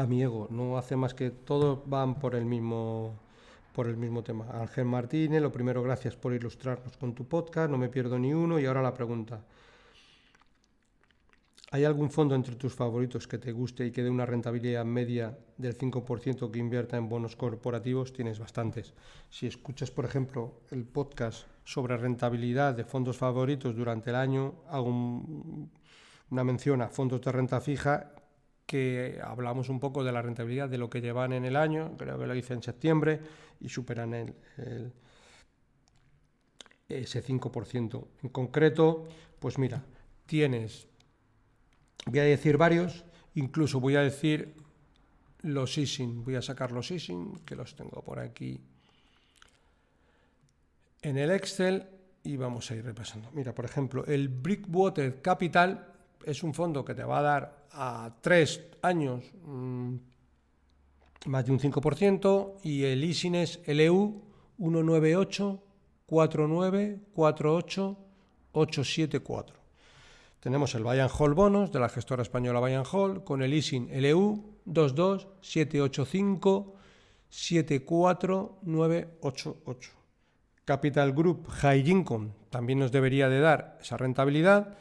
mi ego. No hace más que todos van por el mismo tema. Ángel Martínez, lo primero, gracias por ilustrarnos con tu podcast. No me pierdo ni uno. Y ahora la pregunta. ¿Hay algún fondo entre tus favoritos que te guste y que dé una rentabilidad media del 5% que invierta en bonos corporativos? Tienes bastantes. Si escuchas, por ejemplo, el podcast sobre rentabilidad de fondos favoritos durante el año, hago una mención a fondos de renta fija que hablamos un poco de la rentabilidad de lo que llevan en el año, creo que lo hice en septiembre, y superan ese 5%. En concreto, pues mira, voy a decir varios, incluso voy a decir los ISIN, voy a sacar los ISIN, que los tengo por aquí en el Excel y vamos a ir repasando. Mira, por ejemplo, el Brickwater Capital es un fondo que te va a dar a 3 años más de un 5% y el ISIN es LEU 198-4948-874. Tenemos el Buy and Hold Bonos de la gestora española Buy and Hold con el ISIN LEU 22785-74988. Capital Group High Income también nos debería de dar esa rentabilidad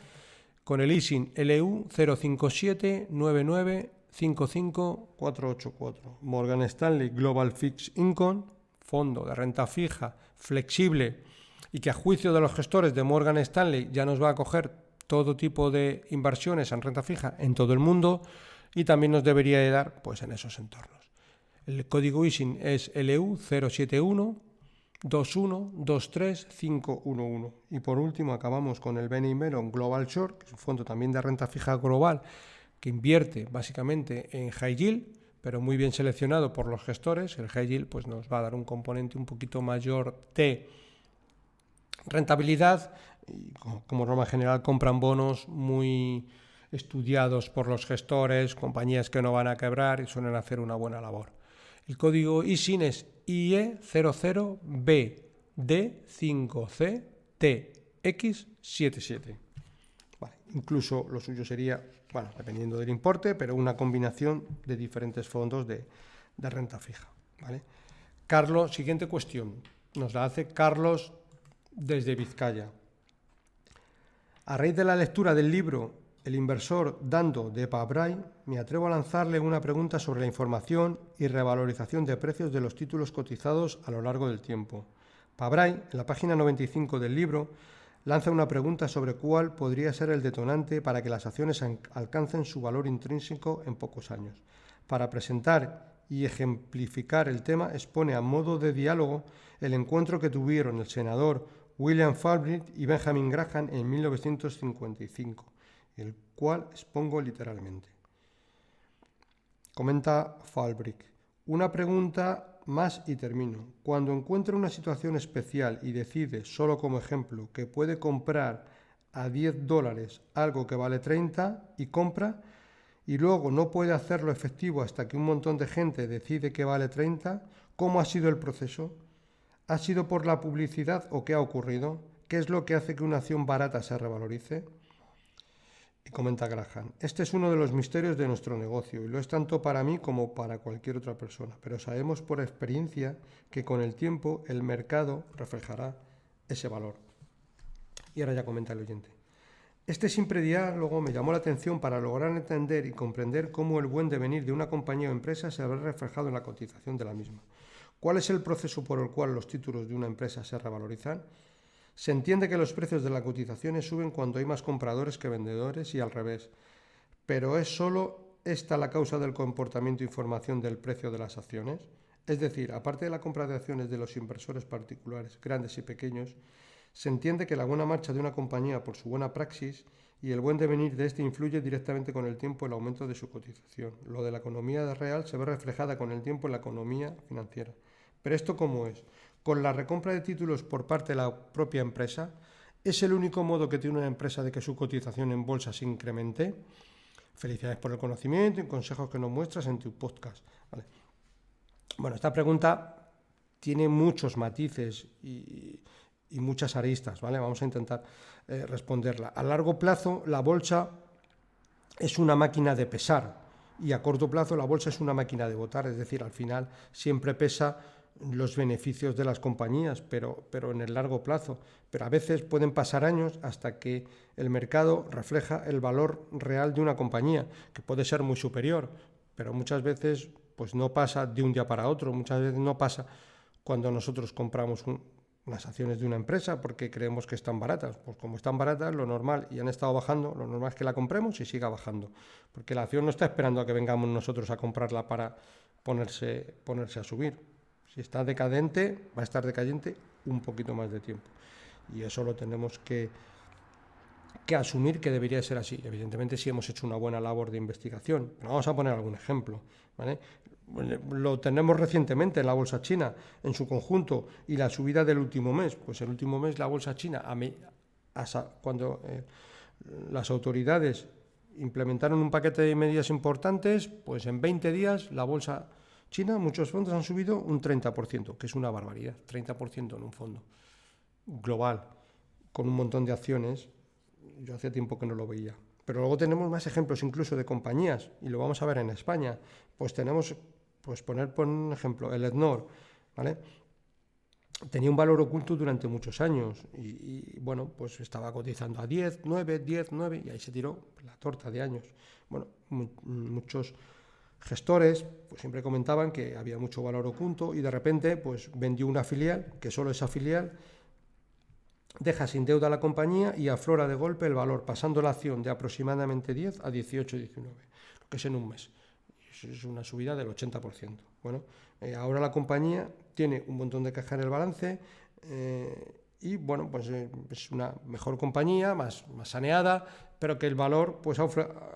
con el ISIN LEU 0579955-484. Morgan Stanley Global Fixed Income, fondo de renta fija, flexible y que a juicio de los gestores de Morgan Stanley ya nos va a coger todo tipo de inversiones en renta fija en todo el mundo y también nos debería de dar pues en esos entornos. El código ISIN es LEU 071-2123511. Y por último acabamos con el Bain & Mellon Global Short, que es un fondo también de renta fija global que invierte básicamente en high yield, pero muy bien seleccionado por los gestores. El high yield pues nos va a dar un componente un poquito mayor de rentabilidad y como norma general compran bonos muy estudiados por los gestores, compañías que no van a quebrar y suelen hacer una buena labor. El código ISIN es IE00BD5CTX77. Vale, incluso lo suyo sería, bueno, dependiendo del importe, pero una combinación de diferentes fondos de renta fija. ¿Vale? Carlos, siguiente cuestión. Nos la hace Carlos desde Vizcaya. A raíz de la lectura del libro el inversor Dando de Pabrai, me atrevo a lanzarle una pregunta sobre la información y revalorización de precios de los títulos cotizados a lo largo del tiempo. Pabrai, en la página 95 del libro, lanza una pregunta sobre cuál podría ser el detonante para que las acciones alcancen su valor intrínseco en pocos años. Para presentar y ejemplificar el tema, expone a modo de diálogo el encuentro que tuvieron el senador William Falbright y Benjamin Graham en 1955, el cual expongo literalmente. Comenta Falbright: una pregunta más y termino. Cuando encuentra una situación especial y decide, solo como ejemplo, que puede comprar a $10 algo que vale 30 y compra, y luego no puede hacerlo efectivo hasta que un montón de gente decide que vale 30, ¿cómo ha sido el proceso? ¿Ha sido por la publicidad o qué ha ocurrido? ¿Qué es lo que hace que una acción barata se revalorice? Y comenta Graham: este es uno de los misterios de nuestro negocio y lo es tanto para mí como para cualquier otra persona, pero sabemos por experiencia que con el tiempo el mercado reflejará ese valor. Y ahora ya comenta el oyente: este simple diálogo me llamó la atención para lograr entender y comprender cómo el buen devenir de una compañía o empresa se habrá reflejado en la cotización de la misma. ¿Cuál es el proceso por el cual los títulos de una empresa se revalorizan? Se entiende que los precios de las cotizaciones suben cuando hay más compradores que vendedores y al revés, pero ¿es solo esta la causa del comportamiento y formación del precio de las acciones? Es decir, aparte de la compra de acciones de los inversores particulares, grandes y pequeños, se entiende que la buena marcha de una compañía por su buena praxis y el buen devenir de éste influye directamente con el tiempo en el aumento de su cotización. Lo de la economía real se ve reflejada con el tiempo en la economía financiera. ¿Pero esto cómo es? ¿Con la recompra de títulos por parte de la propia empresa? ¿Es el único modo que tiene una empresa de que su cotización en bolsa se incremente? Felicidades por el conocimiento y consejos que nos muestras en tu podcast. Vale. Bueno, esta pregunta tiene muchos matices y muchas aristas, ¿vale? Vamos a intentar responderla. A largo plazo, la bolsa es una máquina de pesar y a corto plazo la bolsa es una máquina de votar, es decir, al final siempre pesa los beneficios de las compañías, pero en el largo plazo. Pero a veces pueden pasar años hasta que el mercado refleja el valor real de una compañía, que puede ser muy superior, pero muchas veces pues no pasa de un día para otro, muchas veces no pasa cuando nosotros compramos unas acciones de una empresa porque creemos que están baratas. Pues como están baratas, lo normal, y han estado bajando, lo normal es que la compremos y siga bajando, porque la acción no está esperando a que vengamos nosotros a comprarla para ponerse a subir. Si está decadente, va a estar decadente un poquito más de tiempo. Y eso lo tenemos que asumir que debería ser así. Evidentemente, si hemos hecho una buena labor de investigación. Pero vamos a poner algún ejemplo, ¿vale? Lo tenemos recientemente en la bolsa china en su conjunto y la subida del último mes. Pues el último mes la bolsa china, cuando las autoridades implementaron un paquete de medidas importantes, pues en 20 días la bolsa china, muchos fondos han subido un 30%, que es una barbaridad, 30% en un fondo global, con un montón de acciones. Yo hacía tiempo que no lo veía. Pero luego tenemos más ejemplos incluso de compañías, y lo vamos a ver en España. Pues tenemos, poner por un ejemplo, el Ednor, ¿vale? Tenía un valor oculto durante muchos años y bueno, pues estaba cotizando a 10, 9, 10, 9 y ahí se tiró la torta de años. Bueno, muchos gestores pues siempre comentaban que había mucho valor oculto y de repente pues vendió una filial, que solo esa filial deja sin deuda a la compañía y aflora de golpe el valor, pasando la acción de aproximadamente 10 a 18, 19, lo que es en un mes. Es una subida del 80%. Bueno, ahora la compañía tiene un montón de caja en el balance y bueno, pues es una mejor compañía, más saneada, pero que el valor pues ha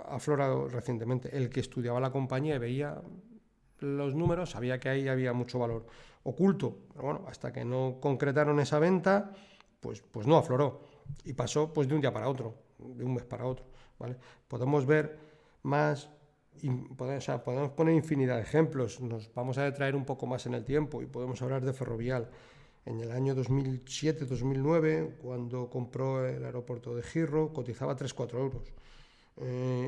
aflorado recientemente. El que estudiaba la compañía y veía los números sabía que ahí había mucho valor oculto, pero bueno, hasta que no concretaron esa venta, pues no afloró y pasó pues de un día para otro, de un mes para otro, ¿vale? Podemos ver más, podemos poner infinidad de ejemplos. Nos vamos a detraer un poco más en el tiempo y podemos hablar de Ferrovial. En el año 2007-2009, cuando compró el aeropuerto de Heathrow, cotizaba 3-4 euros.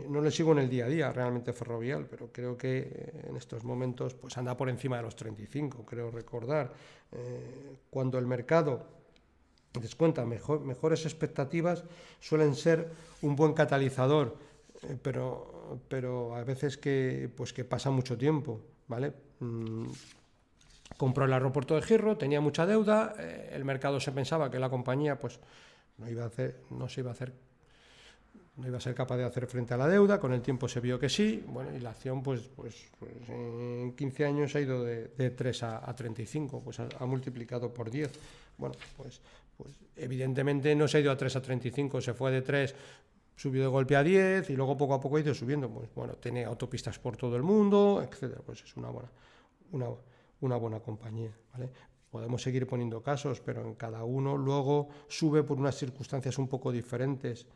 No le sigo en el día a día realmente Ferrovial, pero creo que en estos momentos pues anda por encima de los 35, creo recordar. Cuando el mercado descuenta mejores expectativas, suelen ser un buen catalizador pero a veces que pasa mucho tiempo, ¿vale? Compró el aeropuerto de Heathrow, tenía mucha deuda, el mercado se pensaba que la compañía pues no iba a ser capaz de hacer frente a la deuda, con el tiempo se vio que sí, bueno, y la acción pues en 15 años ha ido de 3 a 35, pues ha multiplicado por 10. Bueno, pues evidentemente no se ha ido a 3 a 35, se fue de 3, subió de golpe a 10 y luego poco a poco ha ido subiendo. Pues bueno, tiene autopistas por todo el mundo, etcétera. Pues es una buena compañía, ¿vale? Podemos seguir poniendo casos, pero en cada uno luego sube por unas circunstancias un poco diferentes.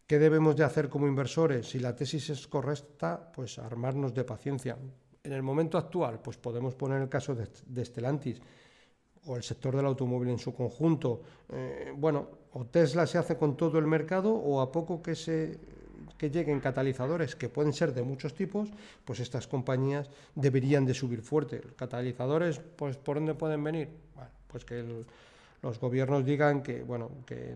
¿Qué debemos de hacer como inversores? Si la tesis es correcta, pues armarnos de paciencia. En el momento actual, pues podemos poner el caso de Stellantis o el sector del automóvil en su conjunto. O Tesla se hace con todo el mercado, o a poco que lleguen catalizadores, que pueden ser de muchos tipos, pues estas compañías deberían de subir fuerte. Catalizadores, pues ¿por dónde pueden venir? Bueno, pues que los gobiernos digan que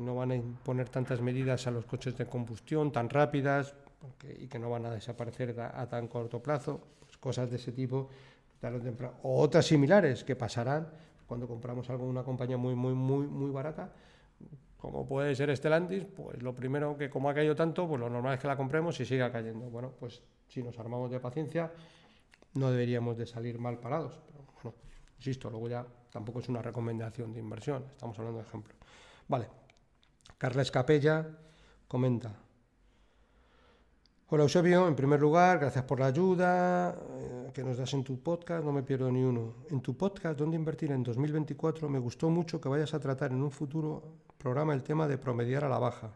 no van a imponer tantas medidas a los coches de combustión tan rápidas y que no van a desaparecer a tan corto plazo, pues cosas de ese tipo, o otras similares que pasarán cuando compramos algo de una compañía muy barata, como puede ser Stellantis. Pues lo primero, que como ha caído tanto, pues lo normal es que la compremos y siga cayendo. Bueno, pues si nos armamos de paciencia no deberíamos de salir mal parados. Pero bueno, insisto, luego ya tampoco es una recomendación de inversión, estamos hablando de ejemplos. Vale, Carles Capella comenta: hola Eusebio, en primer lugar, gracias por la ayuda que nos das en tu podcast, no me pierdo ni uno. En tu podcast, ¿dónde invertir en 2024? Me gustó mucho que vayas a tratar en un futuro programa el tema de promediar a la baja,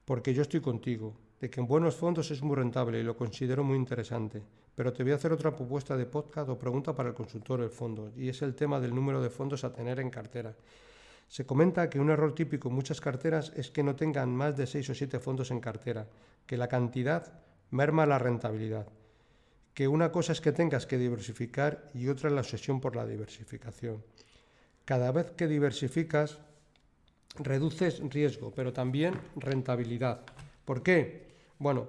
porque yo estoy contigo, de que en buenos fondos es muy rentable y lo considero muy interesante. Pero te voy a hacer otra propuesta de podcast o pregunta para el consultor del fondo, y es el tema del número de fondos a tener en cartera. Se comenta que un error típico en muchas carteras es que no tengan más de 6 o 7 fondos en cartera, que la cantidad merma la rentabilidad, que una cosa es que tengas que diversificar y otra es la obsesión por la diversificación. Cada vez que diversificas, reduces riesgo, pero también rentabilidad. ¿Por qué? Bueno,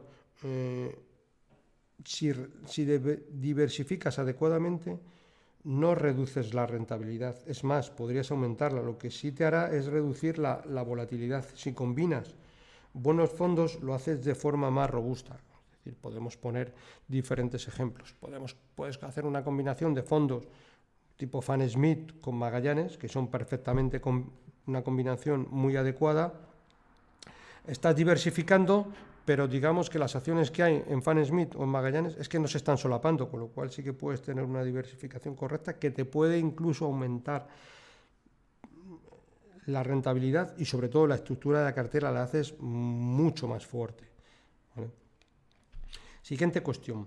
si diversificas adecuadamente, no reduces la rentabilidad, es más, podrías aumentarla. Lo que sí te hará es reducir la volatilidad. Si combinas buenos fondos, lo haces de forma más robusta. Es decir, podemos poner diferentes ejemplos. Puedes hacer una combinación de fondos tipo Fan Smith con Magallanes, que son perfectamente una combinación muy adecuada. Estás diversificando, pero digamos que las acciones que hay en Fan Smith o en Magallanes es que no se están solapando, con lo cual sí que puedes tener una diversificación correcta que te puede incluso aumentar la rentabilidad, y sobre todo la estructura de la cartera la haces mucho más fuerte, ¿vale? Siguiente cuestión.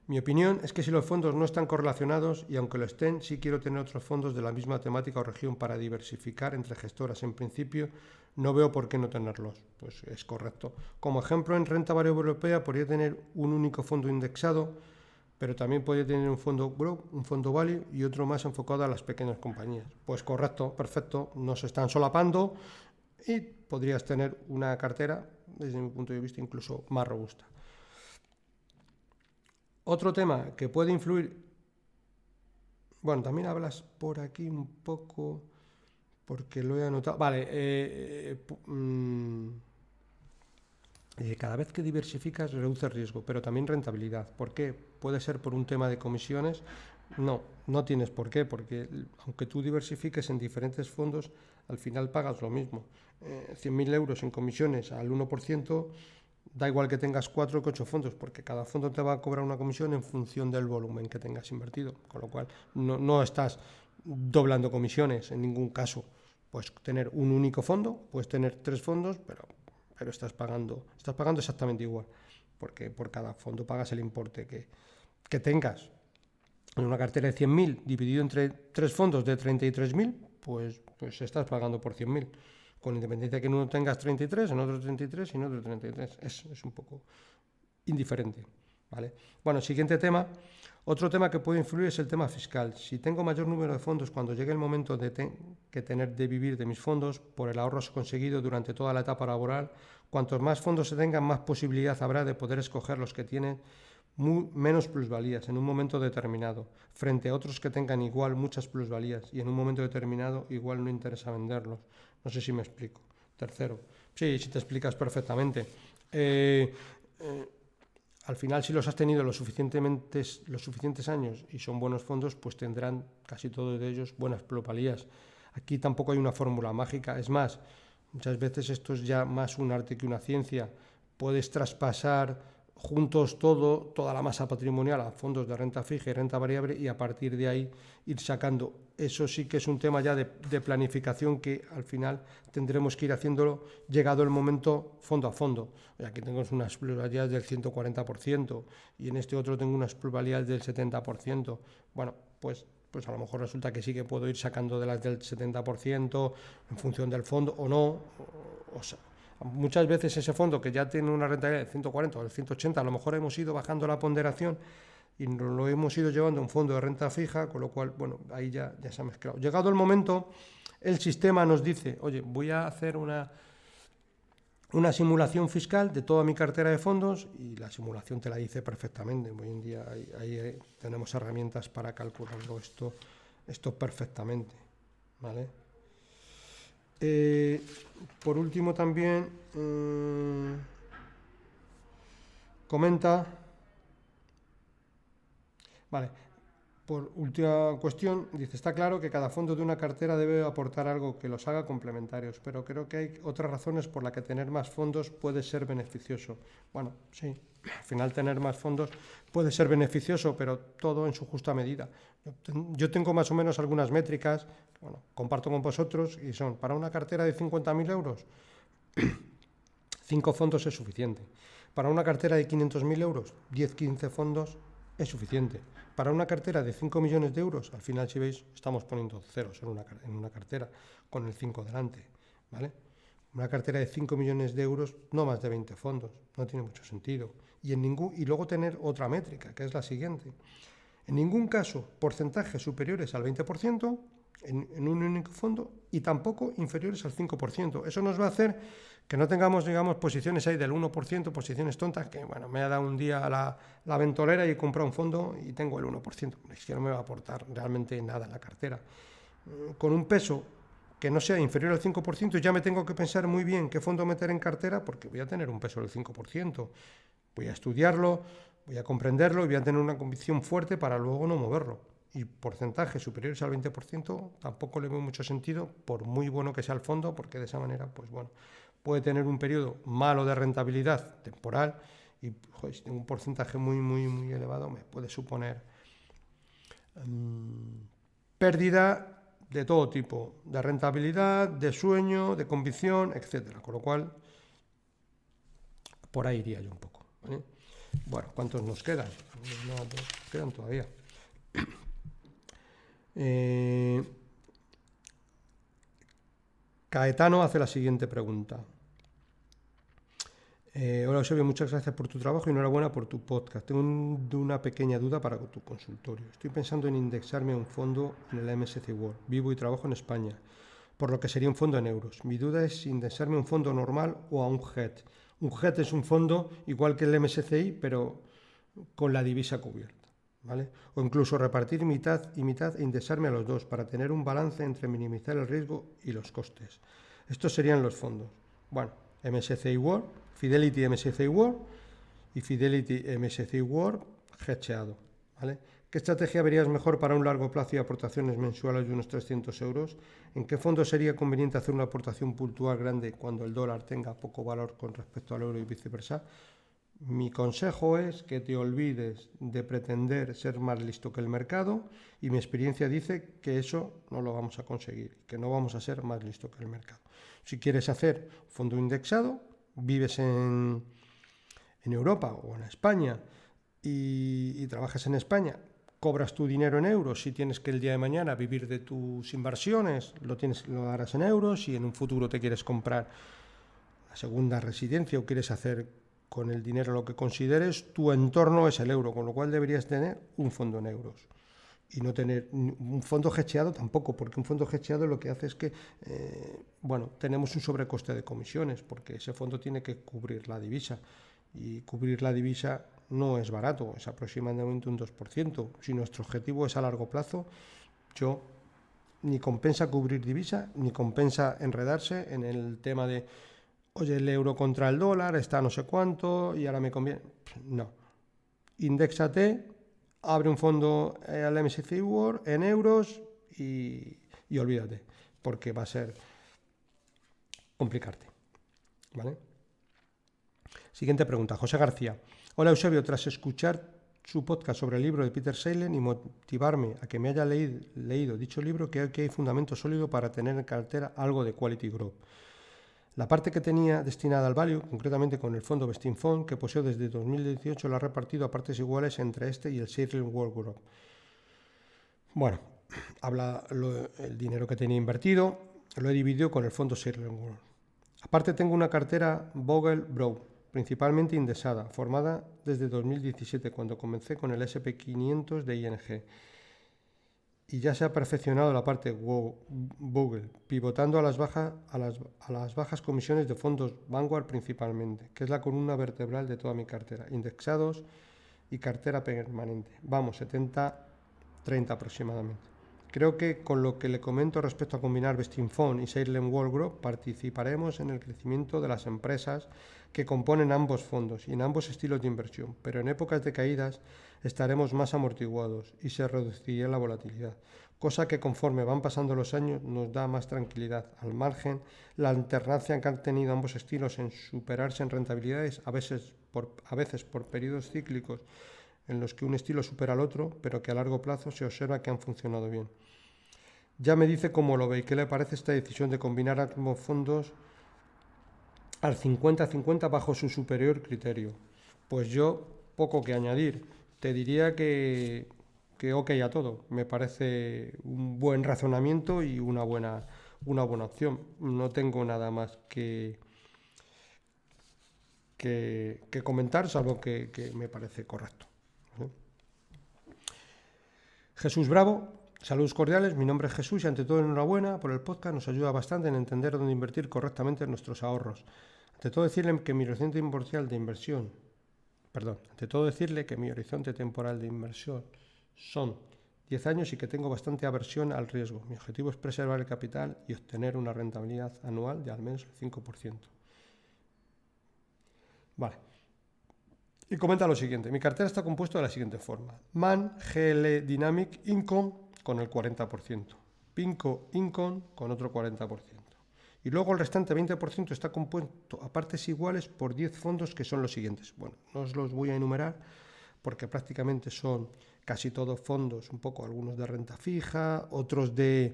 Mi opinión es que si los fondos no están correlacionados, y aunque lo estén, sí quiero tener otros fondos de la misma temática o región para diversificar entre gestoras. En principio, no veo por qué no tenerlos. Pues es correcto. Como ejemplo, en renta variable europea podría tener un único fondo indexado, pero también podría tener un fondo Growth, un fondo Value y otro más enfocado a las pequeñas compañías. Pues correcto, perfecto. No se están solapando y podrías tener una cartera, desde mi punto de vista, incluso más robusta. Otro tema que puede influir, bueno, también hablas por aquí un poco, porque lo he anotado. Vale, cada vez que diversificas reduce riesgo, pero también rentabilidad. ¿Por qué? ¿Puede ser por un tema de comisiones? No tienes por qué, porque aunque tú diversifiques en diferentes fondos, al final pagas lo mismo. 100.000 euros en comisiones al 1%, da igual que tengas 4 que 8 fondos, porque cada fondo te va a cobrar una comisión en función del volumen que tengas invertido, con lo cual no estás doblando comisiones en ningún caso. Puedes tener un único fondo, puedes tener 3 fondos, pero estás pagando exactamente igual, porque por cada fondo pagas el importe que tengas. En una cartera de 100.000 dividido entre 3 fondos de 33.000, pues estás pagando por 100.000. Con independencia de que en uno tengas 33, en otro 33 y en otro 33. Es un poco indiferente, ¿vale? Bueno, siguiente tema. Otro tema que puede influir es el tema fiscal. Si tengo mayor número de fondos cuando llegue el momento de vivir de mis fondos por el ahorro conseguido durante toda la etapa laboral, Cuantos más fondos se tengan, más posibilidad habrá de poder escoger los que tienen menos plusvalías en un momento determinado, frente a otros que tengan igual muchas plusvalías y en un momento determinado igual no interesa venderlos. No sé si me explico. Tercero, sí, si te explicas perfectamente. Al final, si los has tenido los suficientes años y son buenos fondos, pues tendrán casi todos de ellos buenas plusvalías. Aquí tampoco hay una fórmula mágica. Es más, muchas veces esto es ya más un arte que una ciencia. Puedes traspasar juntos toda la masa patrimonial a fondos de renta fija y renta variable y a partir de ahí ir sacando. Eso sí que es un tema ya de planificación que al final tendremos que ir haciéndolo llegado el momento fondo a fondo. Aquí tengo unas plusvalías del 140% y en este otro tengo unas plusvalías del 70%. Bueno, pues a lo mejor resulta que sí que puedo ir sacando de las del 70% en función del fondo o no. Muchas veces ese fondo que ya tiene una rentabilidad del 140 o del 180, a lo mejor hemos ido bajando la ponderación y nos lo hemos ido llevando a un fondo de renta fija, con lo cual, bueno, ahí ya se ha mezclado. Llegado el momento, el sistema nos dice, oye, voy a hacer una simulación fiscal de toda mi cartera de fondos y la simulación te la dice perfectamente. Hoy en día ahí tenemos herramientas para calcularlo esto perfectamente, ¿vale? Por último también comenta, vale, por última cuestión, dice, está claro que cada fondo de una cartera debe aportar algo que los haga complementarios, pero creo que hay otras razones por las que tener más fondos puede ser beneficioso. Bueno, sí, al final tener más fondos puede ser beneficioso, pero todo en su justa medida. Yo tengo más o menos algunas métricas, bueno, comparto con vosotros y son, para una cartera de 50.000 euros, 5 fondos es suficiente. Para una cartera de 500.000 euros, 10-15 fondos es suficiente. Para una cartera de 5 millones de euros, al final, si veis, estamos poniendo ceros en una cartera con el 5 delante, ¿vale? Una cartera de 5 millones de euros, no más de 20 fondos, no tiene mucho sentido. Y luego tener otra métrica, que es la siguiente. En ningún caso, porcentajes superiores al 20% en un único fondo y tampoco inferiores al 5%. Eso nos va a hacer que no tengamos, digamos, posiciones ahí del 1%, posiciones tontas, que, bueno, me ha dado un día la ventolera y he comprado un fondo y tengo el 1%. Es que no me va a aportar realmente nada en la cartera. Con un peso que no sea inferior al 5%, ya me tengo que pensar muy bien qué fondo meter en cartera porque voy a tener un peso del 5%. Voy a estudiarlo, voy a comprenderlo y voy a tener una convicción fuerte para luego no moverlo. Y porcentajes superiores al 20% tampoco le veo mucho sentido, por muy bueno que sea el fondo, porque de esa manera, pues bueno, puede tener un periodo malo de rentabilidad temporal y, joder, si tengo un porcentaje muy, muy, muy elevado, me puede suponer pérdida de todo tipo, de rentabilidad, de sueño, de convicción, etcétera. Con lo cual, por ahí iría yo un poco, ¿vale? Bueno, ¿cuántos nos quedan? No, pues quedan todavía. Caetano hace la siguiente pregunta. Hola, Eusebio, muchas gracias por tu trabajo y enhorabuena por tu podcast. Tengo una pequeña duda para tu consultorio. Estoy pensando en indexarme a un fondo en el MSCI World. Vivo y trabajo en España, por lo que sería un fondo en euros. Mi duda es si indexarme a un fondo normal o a un hedge. Un hedge es un fondo igual que el MSCI, pero con la divisa cubierta, ¿vale? O incluso repartir mitad y mitad e indexarme a los dos para tener un balance entre minimizar el riesgo y los costes. Estos serían los fondos. Bueno, MSCI World, Fidelity MSCI World y Fidelity MSCI World hedgeado, ¿vale? ¿Qué estrategia verías mejor para un largo plazo y aportaciones mensuales de unos 300 euros? ¿En qué fondo sería conveniente hacer una aportación puntual grande cuando el dólar tenga poco valor con respecto al euro y viceversa? Mi consejo es que te olvides de pretender ser más listo que el mercado y mi experiencia dice que eso no lo vamos a conseguir, que no vamos a ser más listo que el mercado. Si quieres hacer fondo indexado, vives en Europa o en España y trabajas en España, cobras tu dinero en euros, si tienes que el día de mañana vivir de tus inversiones, lo harás en euros, si en un futuro te quieres comprar la segunda residencia o quieres hacer con el dinero lo que consideres, tu entorno es el euro, con lo cual deberías tener un fondo en euros. Y no tener un fondo hedgeado tampoco, porque un fondo hedgeado lo que hace es que bueno, tenemos un sobrecoste de comisiones porque ese fondo tiene que cubrir la divisa y cubrir la divisa no es barato, es aproximadamente un 2%. Si nuestro objetivo es a largo plazo, yo ni compensa cubrir divisa, ni compensa enredarse en el tema de, oye, el euro contra el dólar está no sé cuánto y ahora me conviene. No. Indéxate, abre un fondo al MSCI World en euros y olvídate, porque va a ser complicarte. ¿Vale? Siguiente pregunta, José García. Hola Eusebio, tras escuchar su podcast sobre el libro de Peter Seilen y motivarme a que me haya leído dicho libro, creo que hay fundamento sólido para tener en cartera algo de Quality Growth. La parte que tenía destinada al value, concretamente con el fondo Vesting Fund, que poseo desde 2018, la ha repartido a partes iguales entre este y el Seilen World Group. Bueno, el dinero que tenía invertido, lo he dividido con el fondo Seilen World. Aparte tengo una cartera Vogel Brown, principalmente indexada, formada desde 2017, cuando comencé con el SP500 de ING. Y ya se ha perfeccionado la parte Vogel, pivotando a las bajas comisiones de fondos Vanguard principalmente, que es la columna vertebral de toda mi cartera, indexados y cartera permanente. Vamos, 70-30 aproximadamente. Creo que con lo que le comento respecto a combinar Vesting Fund y Seilen World Group, participaremos en el crecimiento de las empresas que componen ambos fondos y en ambos estilos de inversión, pero en épocas de caídas estaremos más amortiguados y se reduciría la volatilidad, cosa que conforme van pasando los años nos da más tranquilidad. Al margen, la alternancia que han tenido ambos estilos en superarse en rentabilidades, a veces por periodos cíclicos en los que un estilo supera al otro, pero que a largo plazo se observa que han funcionado bien. Ya me dice cómo lo ve y qué le parece esta decisión de combinar ambos fondos al 50-50 bajo su superior criterio. Pues yo, poco que añadir. Te diría que ok a todo. Me parece un buen razonamiento y una buena opción. No tengo nada más que comentar, salvo que me parece correcto. Jesús Bravo, saludos cordiales, mi nombre es Jesús y ante todo enhorabuena por el podcast, nos ayuda bastante en entender dónde invertir correctamente nuestros ahorros. Ante todo decirle que mi horizonte temporal de inversión son 10 años y que tengo bastante aversión al riesgo. Mi objetivo es preservar el capital y obtener una rentabilidad anual de al menos el 5%. Vale. Y comenta lo siguiente, mi cartera está compuesta de la siguiente forma. MAN GL Dynamic Income con el 40%, PINCO Income con otro 40%. Y luego el restante 20% está compuesto a partes iguales por 10 fondos que son los siguientes. Bueno, no os los voy a enumerar porque prácticamente son casi todos fondos, un poco algunos de renta fija, otros de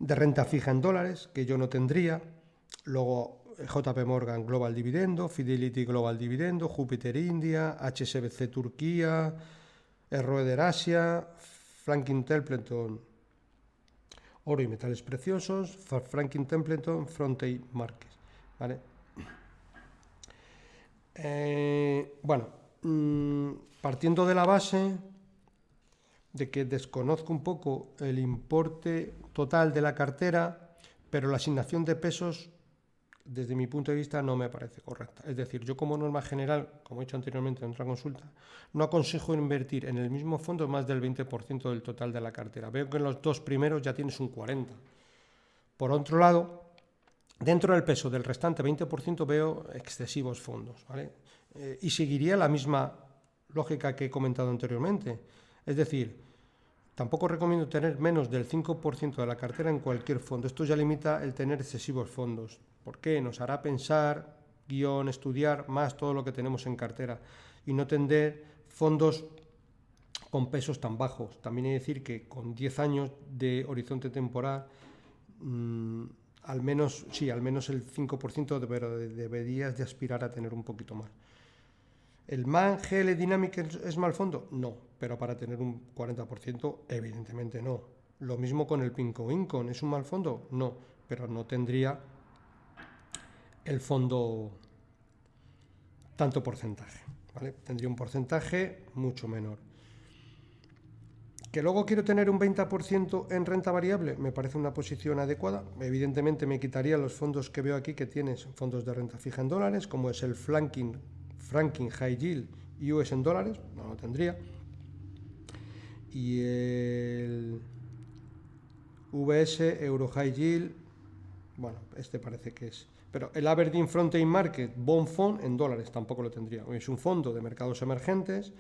renta fija en dólares, que yo no tendría. Luego JP Morgan Global Dividendo, Fidelity Global Dividendo, Jupiter India, HSBC Turquía, Schroeder Asia, Franklin Templeton Oro y Metales Preciosos, Franklin Templeton Frontier Markets. ¿Vale? Bueno, partiendo de la base de que desconozco un poco el importe total de la cartera, pero la asignación de pesos desde mi punto de vista no me parece correcta. Es decir, yo como norma general, como he dicho anteriormente en otra consulta, no aconsejo invertir en el mismo fondo más del 20% del total de la cartera. Veo que en los dos primeros ya tienes un 40%. Por otro lado, dentro del peso del restante 20% veo excesivos fondos, ¿vale? Y seguiría la misma lógica que he comentado anteriormente. Es decir, tampoco recomiendo tener menos del 5% de la cartera en cualquier fondo. Esto ya limita el tener excesivos fondos. ¿Por qué? Nos hará pensar, estudiar más todo lo que tenemos en cartera y no tender fondos con pesos tan bajos. También hay que decir que con 10 años de horizonte temporal, al menos el 5%, pero deberías de aspirar a tener un poquito más. ¿El MAN GL Dynamic es mal fondo? No, pero para tener un 40% evidentemente no. Lo mismo con el PINCO Income, ¿es un mal fondo? No, pero no tendría el fondo tanto porcentaje, ¿vale? Tendría un porcentaje mucho menor. ¿Que luego quiero tener un 20% en renta variable? Me parece una posición adecuada. Evidentemente me quitaría los fondos que veo aquí que tienes, fondos de renta fija en dólares, como es el Franklin High Yield US en dólares, no lo tendría. Y el VS Euro High Yield, bueno, este parece que es... Pero el Aberdeen Frontier Market Bond Fund en dólares tampoco lo tendría. Es un fondo de mercados emergentes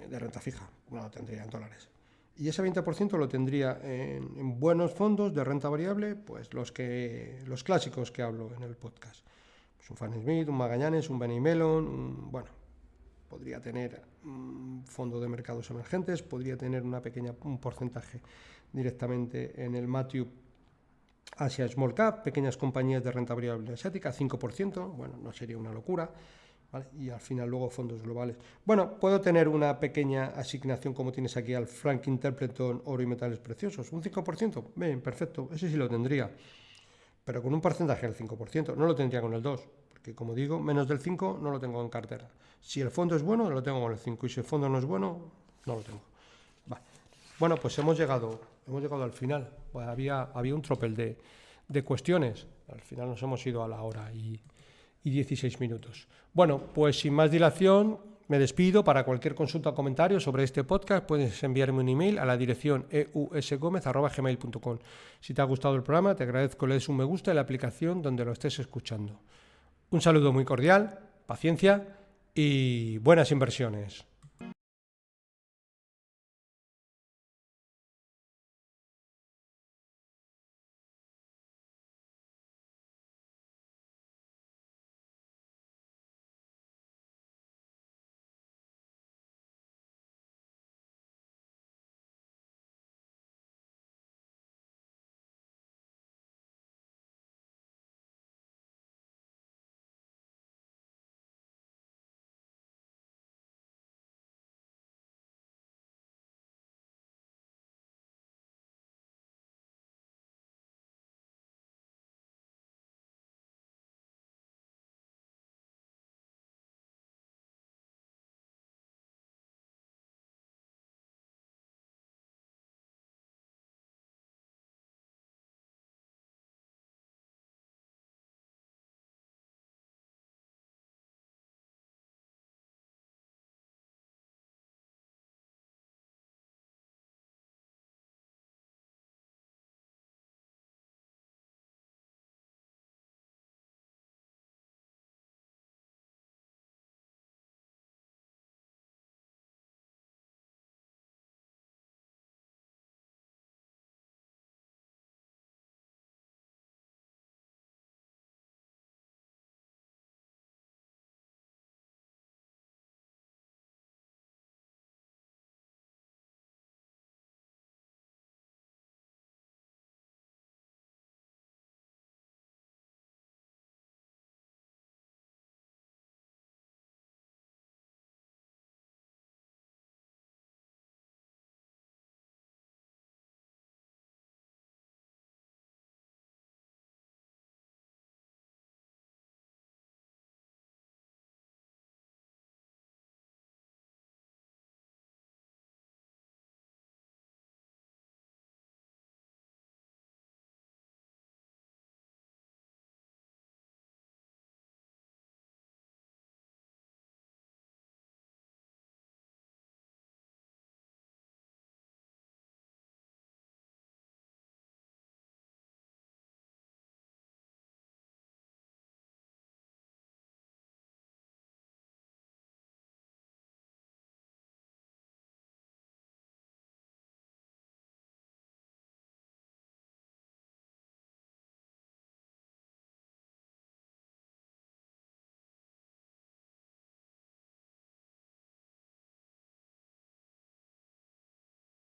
de renta fija, no lo tendría en dólares. Y ese 20% lo tendría en buenos fondos de renta variable, pues los clásicos que hablo en el podcast. Pues un Fannie Smith, un Magallanes, un Benny Mellon, bueno, podría tener un fondo de mercados emergentes, podría tener un porcentaje directamente en el Matthew Asia Small Cap, pequeñas compañías de renta variable asiática, 5%, bueno, no sería una locura. ¿Vale? Y al final luego fondos globales. Bueno, puedo tener una pequeña asignación como tienes aquí al Franklin Templeton Oro y Metales Preciosos, un 5%, bien, perfecto, ese sí lo tendría, pero con un porcentaje del 5%, no lo tendría con el 2%, porque como digo, menos del 5% no lo tengo en cartera. Si el fondo es bueno, lo tengo con el 5%, y si el fondo no es bueno, no lo tengo. Vale. Bueno, pues hemos llegado al final. Pues había un tropel de cuestiones, al final nos hemos ido a la hora y 16 minutos. Bueno, pues sin más dilación, me despido. Para cualquier consulta o comentario sobre este podcast, puedes enviarme un email a la dirección eusgomez@gmail.com. Si te ha gustado el programa, te agradezco que le des un me gusta en la aplicación donde lo estés escuchando. Un saludo muy cordial, paciencia y buenas inversiones.